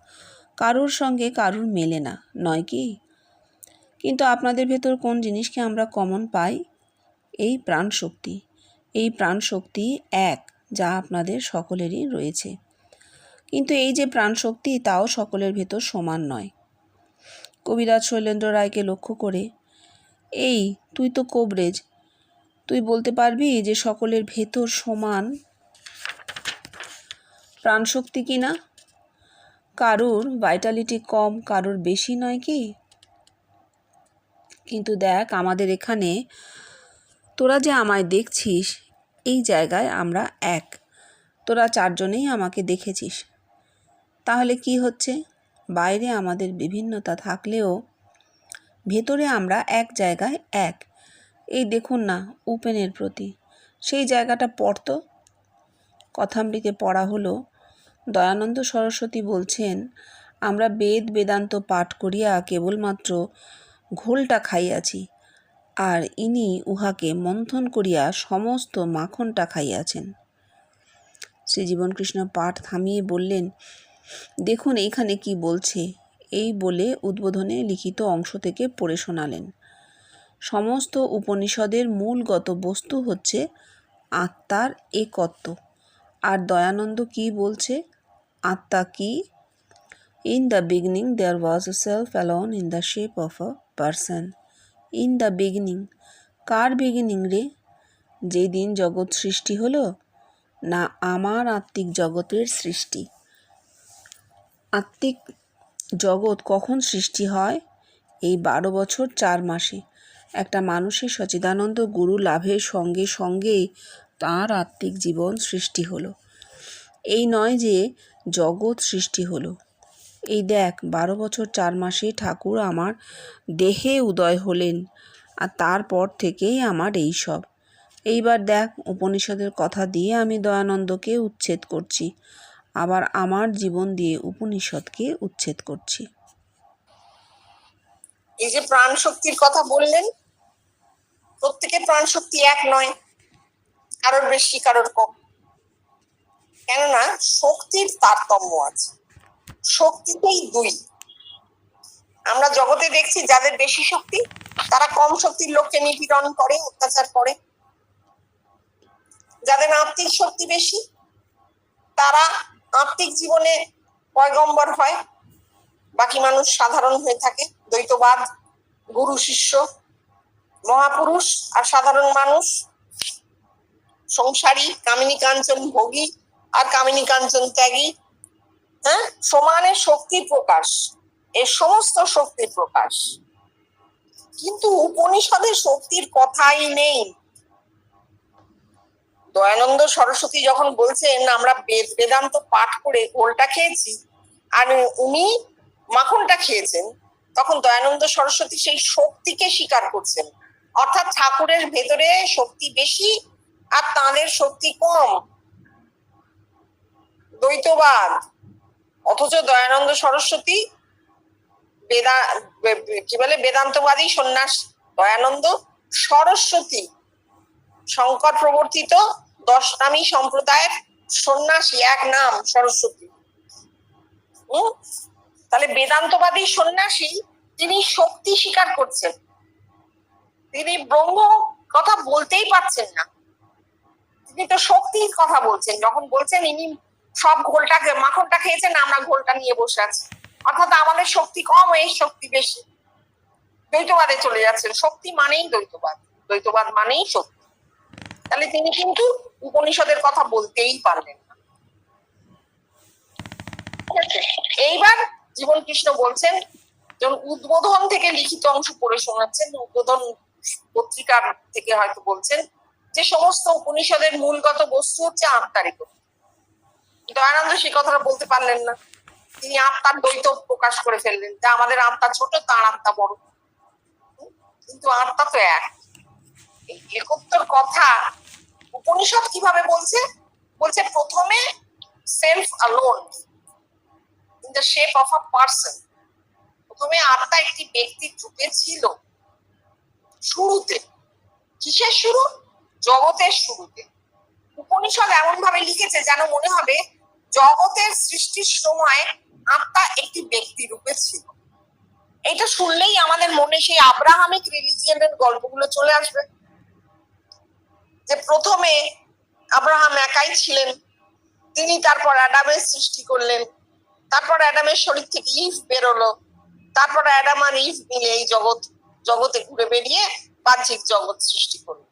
কারোর সঙ্গে কারোর মেলে না, নয় কি? কিন্তু আপনাদের ভেতর কোন জিনিসকে আমরা কমন পাই? এই প্রাণশক্তি। এই প্রাণশক্তি এক, যা আপনাদের সকলেরই রয়েছে। কিন্তু এই যে প্রাণশক্তি, তাও সকলের ভেতর সমান নয়। কবিরাজ শৈলেন্দ্র রায়কে লক্ষ্য করে, এই তুই তো কোবরেজ, তুই বলতে পারবি যে সকলের ভেতর সমান প্রাণশক্তি কিনা? কারুর ভাইটালিটি কম, কারুর বেশি, নয় কি? কিন্তু দেখ, আমাদের এখানে তোরা যে আমায় দেখছিস, এই জায়গায় আমরা এক, তোরা চারজনেই আমাকে দেখেছিস। তাহলে কি হচ্ছে? বাইরে আমাদের বিভিন্নতা থাকলেও ভেতরে আমরা এক জায়গায় এক। এই দেখুন না উপেনের প্রতি, সেই জায়গাটা পড়তো। কথামৃতে পড়া হলো, দয়ানন্দ সরস্বতী বলছেন, আমরা বেদ বেদান্ত পাঠ করিয়া কেবলমাত্র ঘোলটা খাইয়াছি, আর ইনি উহাকে মন্থন করিয়া সমস্ত মাখনটা খাইয়াছেন। শ্রীজীবনকৃষ্ণ পাঠ থামিয়ে বললেন, দেখুন এইখানে কি বলছে। এই বলে উদ্বোধনে লিখিত অংশ থেকে পড়ে শোনালেন। সমস্ত উপনিষদের মূলগত বস্তু হচ্ছে আত্মার একত্ব। আর দয়ানন্দ কি বলছে? আত্মা কি? In the beginning there was a self alone in the shape of a person. In the beginning, car beginning রে? যেদিন জগৎ সৃষ্টি হলো, না আমার আত্মিক জগতের সৃষ্টি? আত্মিক জগৎ কখন সৃষ্টি হয়? এই 12 বছর 4 মাসে একটা মানুষের সচিদানন্দ গুরু লাভের সঙ্গে সঙ্গেই তাঁর আত্মিক জীবন সৃষ্টি হলো। এই নয় যে জগৎ সৃষ্টি হলো। এই দেখ 12 বছর 4 মাসে ঠাকুর আমার দেহে উদয় হলেন, আর তারপর থেকেই আমার এই সব। এইবার দেখ উপনিষদের কথা দিয়ে আমি দয়ানন্দকে উচ্ছেদ করছি, আবার আমার জীবন দিয়ে উপনিষদকে উচ্ছেদ করছি। এই যে প্রাণ শক্তির কথা বললেন, প্রত্যেকের প্রাণ শক্তি এক নয়, কারোর বেশি কারোর কম। কেননা শক্তির তারতম্য আছে, শক্তিতেই দুই। আমরা জগতে দেখছি যাদের বেশি শক্তি তারা কম শক্তির লোককে নিপীড়ন করে, অত্যাচার করে। যাদের আত্মিক শক্তি বেশি তারা আত্মিক জীবনে পয়গম্বর হয়, বাকি মানুষ সাধারণ হয়ে থাকে। দ্বৈতবাদ, গুরু শিষ্য, মহাপুরুষ আর সাধারণ মানুষ, সংসারী, কামিনী কাঞ্চন ভোগী আর কামিনী কাঞ্চন ত্যাগী, হ্যাঁ, সমানে শক্তির প্রকাশ। এর সমস্ত শক্তির প্রকাশ। কিন্তু উপনিষদের শক্তির কথাই নেই। দয়ানন্দ সরস্বতী যখন বলছেন আমরা বেদান্ত পাঠ করে ঘোলটা খেয়েছি আর উনি মাখনটা খেয়েছেন, তখন দয়ানন্দ সরস্বতী সেই শক্তিকে স্বীকার করছেন। অর্থাৎ ঠাকুরের ভেতরে শক্তি বেশি আর তাঁদের শক্তি কম। দ্বৈতবাদ। অথচ দয়ানন্দ সরস্বতী বেদান্তবাদী সন্ন্যাস। দয়ানন্দ সরস্বতী শঙ্কর প্রবর্তিত 10 নামী সম্প্রদায়ের সন্ন্যাসী, এক নাম সরস্বতী। তাহলে বেদান্তবাদী সন্ন্যাসী তিনি শক্তি স্বীকার করছেন, তিনি ব্রহ্ম কথা বলতেই পারছেন না, তিনি তো শক্তির কথা বলছেন। যখন বলছেন ইনি সব ঘোলটাকে মাখনটা খেয়েছেন, আমরা ঘোলটা নিয়ে বসে আছি, অর্থাৎ আমাদের শক্তি কম, এই শক্তি বেশি। দ্বৈতবাদে চলে যাচ্ছেন। শক্তি মানেই দ্বৈতবাদ, দ্বৈতবাদ মানেই শক্তি। তাহলে তিনি কিন্তু উপনিষদের কথা বলতেই পারলেন না। এইবার জীবন কৃষ্ণ বলছেন, যখন উদ্বোধন থেকে লিখিত অংশ পড়ে শোনাচ্ছেন, উদ্বোধন পত্রিকার থেকে হয়তো বলছেন যে সমস্ত উপনিষদের মূলগত বস্তু হচ্ছে আত্মার একত্ব। দয়ানন্দ সেই কথাটা বলতে পারলেন না, তিনি আত্মার দ্বৈত প্রকাশ করে ফেললেন, যা আমাদের আত্মা ছোট, তার আত্মা বড়, কিন্তু আত্মা তো এক। এই একত্বর কথা উপনিষদ কিভাবে বলছে? বলছে প্রথমে self alone in the shape of a person. প্রথমে আত্মা একটি ব্যক্তির রূপে ছিল। শুরুতে কিসের শুরু? জগতের শুরুতে। উপনিষদ এমন ভাবে লিখেছে যেন মনে হবে জগতের সৃষ্টির সময় আত্মা একটি ব্যক্তি রূপে ছিল। এটা শুনলেই আমাদের মনে সেই আব্রাহামিক রিলিজিয়নের গল্পগুলো চলে আসবে, যে প্রথমে আব্রাহাম একাই ছিলেন, তিনি তারপর অ্যাডামের সৃষ্টি করলেন, তারপর অ্যাডামের শরীর থেকে ইভ বেরোলো, তারপর অ্যাডাম আর ইভ মিলে এই জগতে ঘুরে বেরিয়ে বাহ্যিক জগৎ সৃষ্টি করলো।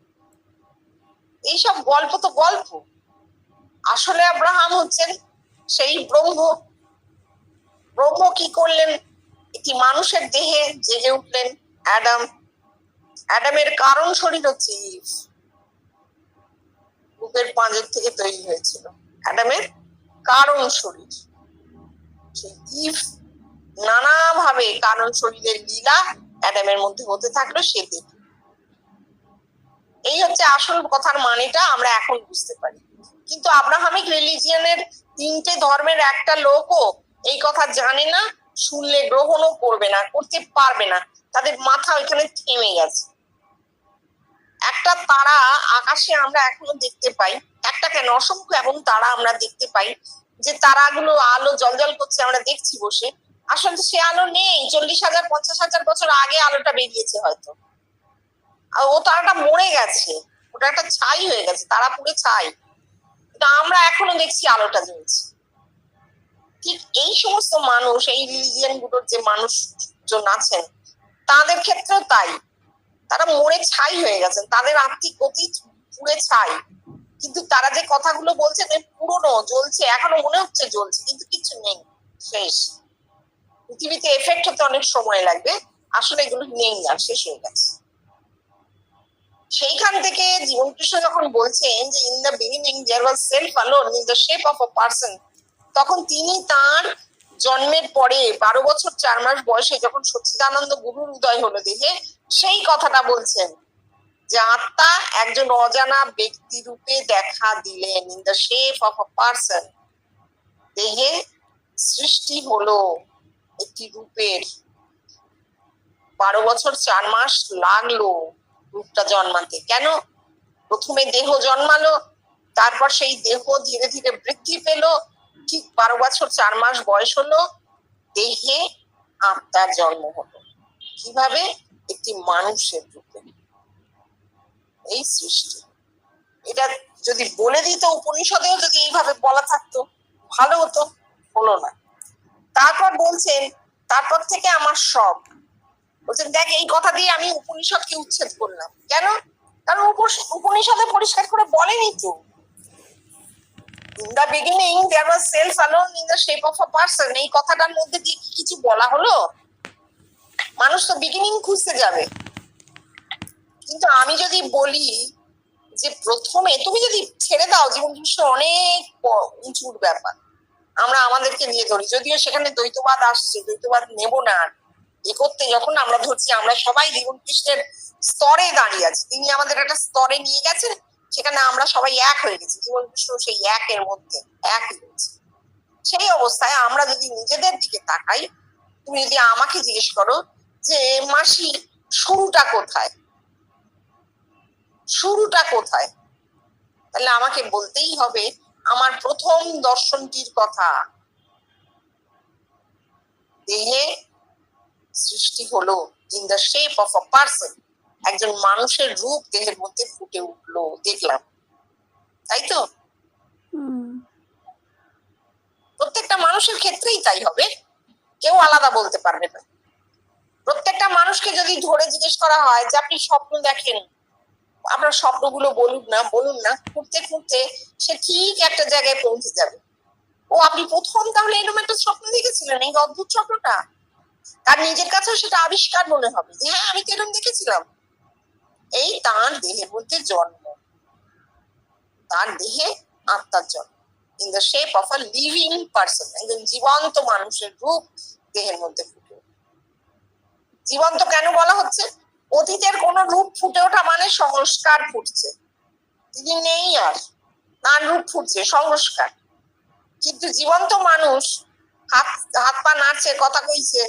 এইসব গল্প তো গল্প। আসলে আব্রাহাম হচ্ছেন সেই ব্রহ্ম। ব্রহ্ম কি করলেন? একটি মানুষের দেহে জেগে উঠলেন অ্যাডাম। অ্যাডামের কারণ শরীর হচ্ছে ইভ, বুকের পাঁজর থেকে তৈরি হয়েছিল। অ্যাডামের কারণ শরীর। ইভ নানাভাবে কারণ শরীরের লীলা অ্যাডামের মধ্যে হতে থাকলো, সে দেখল। এই হচ্ছে আসল কথার মানেটা আমরা এখন বুঝতে পারি। কিন্তু আব্রাহামিক রিলিজিয়নের 3টে ধর্মের একটা লোকও এই কথা জানে না, শুনলে গ্রহণও করবে না, করতে পারবে না। তাদের মাথা ওইখানে থেমে গেছে। একটা তারা আকাশে আমরা এখনো দেখতে পাই, একটা কেন অসংখ্য এবং তারা আমরা দেখতে পাই, যে তারাগুলো আলো জলজল করছে, আমরা দেখছি বসে। আসলে সে আলো নেই, 40,000 50,000 বছর আগে আলোটা বেরিয়েছে হয়তো। আর ও তারাটা মরে গেছে, ওটা একটা ছাই হয়ে গেছে, তারা পুরো ছাই। কিন্তু আমরা এখনো দেখছি আলোটা জ্বলছে। ঠিক এই সমস্ত মানুষ, এই রিলিজিয়ন গুলোর যে মানুষজন আছেন, তাদের ক্ষেত্রেও তাই। তারা মরে ছাই হয়ে গেছেন, তাদের আত্মিক অতীত পুড়ে ছাই। কিন্তু তারা যে কথাগুলো বলছে পুরনো, জ্বলছে, এখনো মনে হচ্ছে জ্বলছে, কিন্তু কিছু নেই, শেষ। পৃথিবীতে এফেক্ট হতে অনেক সময় লাগবে, আসলে এগুলো নেই, আর শেষ হয়ে গেছে। সেইখান থেকে জীবন কৃষ্ণ যখন বলছেন যে in the beginning there was self alone in the shape of a person, তখন তিনি তার জন্মের পরে 12 বছর 4 মাস বয়সে যখন সচ্চিদানন্দ গুরুর উদয় হলো দেহে, সেই কথাটা বলছেন যে আত্মা একজন অজানা ব্যক্তি রূপে দেখা দিলেন, in the shape of a person. দেহে সৃষ্টি হলো একটি রূপের। 12 বছর 4 মাস লাগলো রূপটা জন্মাতে। কেন? প্রথমে দেহ জন্মালো, তারপর সেই দেহ ধীরে ধীরে বৃদ্ধি পেল, ঠিক 12 বছর 4 মাস বয়স হলো, দেহে আত্মার জন্ম হলো। কিভাবে? একটি মানুষের রূপে। এই সৃষ্টি, এটা যদি বলে দিত উপনিষদেও, যদি এইভাবে বলা থাকতো ভালো হতো, হলো না। তারপর বলছেন, তারপর থেকে আমার সব, বলছেন দেখ এই কথা দিয়ে আমি উপনিষদকে উচ্ছেদ করলাম। কেন? কারণ উপনিষদে পরিষ্কার করে বলেনি তো, in the beginning there was self alone in the shape of a person. এই কথাটার মধ্যে দিয়ে কি কিছু বলা হলো? মানুষ তো বিগিনিং খুঁজতে যাবে। কিন্তু আমি যদি বলি যে প্রথমে তুমি যদি ছেড়ে দাও, জীবন কৃষ্ণ অনেক উঁচুর ব্যাপার, আমরা আমাদেরকে নিয়ে ধরি, যদিও সেখানে দ্বৈতবাদ আসছে, দ্বৈতবাদ নেব না। আর এ করতে যখন আমরা ধরছি, আমরা সবাই জীবন কৃষ্ণের স্তরে দাঁড়িয়ে আছি, তিনি আমাদের একটা স্তরে নিয়ে গেছেন, সেখানে আমরা সবাই এক হয়ে গেছি, জীবন কৃষ্ণ সেই একের মধ্যে একই রয়েছে। সেই অবস্থায় আমরা যদি নিজেদের দিকে তাকাই, তুমি যদি আমাকে জিজ্ঞেস করো যে মাসি শুরুটা কোথায়, শুরুটা কোথায়, তাহলে আমাকে বলতেই হবে আমার প্রথম দর্শনটির কথা। দেহে সৃষ্টি হলো in the shape of a person, একজন মানুষের রূপ দেহের মধ্যে ফুটে উঠলো, দেখলাম। তাই তো? প্রত্যেকটা মানুষের ক্ষেত্রেই তাই হবে, কেউ আলাদা বলতে পারবে না। প্রত্যেকটা মানুষকে যদি ধরে জিজ্ঞেস করা হয় যে আপনি স্বপ্ন দেখেন, আপনার স্বপ্নগুলো বলুন না, খুঁড়তে খুঁড়তে সে ঠিক একটা জায়গায় পৌঁছে যাবে। ও আপনি প্রথম তাহলে এরকম একটা স্বপ্ন দেখেছিলেন, এই অদ্ভুত স্বপ্নটা তার নিজের কাছেও সেটা আবিষ্কার মনে হবে যে হ্যাঁ আমি তো এরকম দেখেছিলাম। এই তার দেহের মধ্যে জন্ম, তার দেহে আত্মার জন্ম, in the shape of a living person, একজন জীবন্ত মানুষের রূপ দেহের মধ্যে ফুটে। জীবন্ত কেন বলা হচ্ছে? অতীতের কোন রূপ ফুটে ওঠা মানে সংস্কার ফুটছে, তিনি নেই আর, তার রূপ ফুটছে, সংস্কার। কিন্তু জীবন্ত মানুষ হাত পা নাড়ছে, কথা কইছে,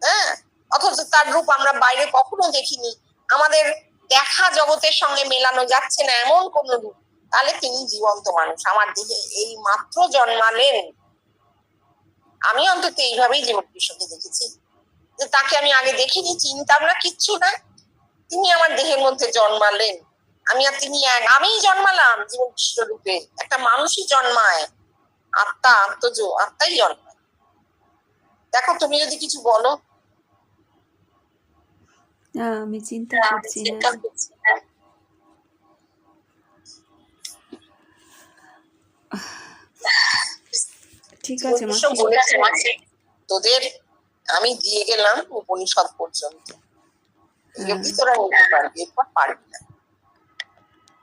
হ্যাঁ, অথচ তার রূপ আমরা বাইরে কখনো দেখিনি, আমাদের দেখা জগতের সঙ্গে মেলানো যাচ্ছে না এমন কোন রূপ, তাহলে তিনি জীবন্ত মানুষ, আমার দেহে এই মাত্র জন্মালেন। আমি অন্তত এইভাবেই জীবন কৃষ্ণকে দেখেছি, যে তাকে আমি আগে দেখিনি, চিনতাম না, কিচ্ছু না, তিনি আমার দেহের মধ্যে জন্মালেন, আমি আর তিনি এক, আমিই জন্মালাম জীবন কৃষ্ণ রূপে। একটা মানুষই জন্মায়, আত্মাই জন্মায়। দেখো তুমি যদি কিছু বলো। আমি চিন্তা করছি। ঠিক আছে মাসি, তোদের আমি দিয়ে গেলাম উপনিষদ পর্যন্ত, তোরা নিতে পারবি, এরপর পারবি না।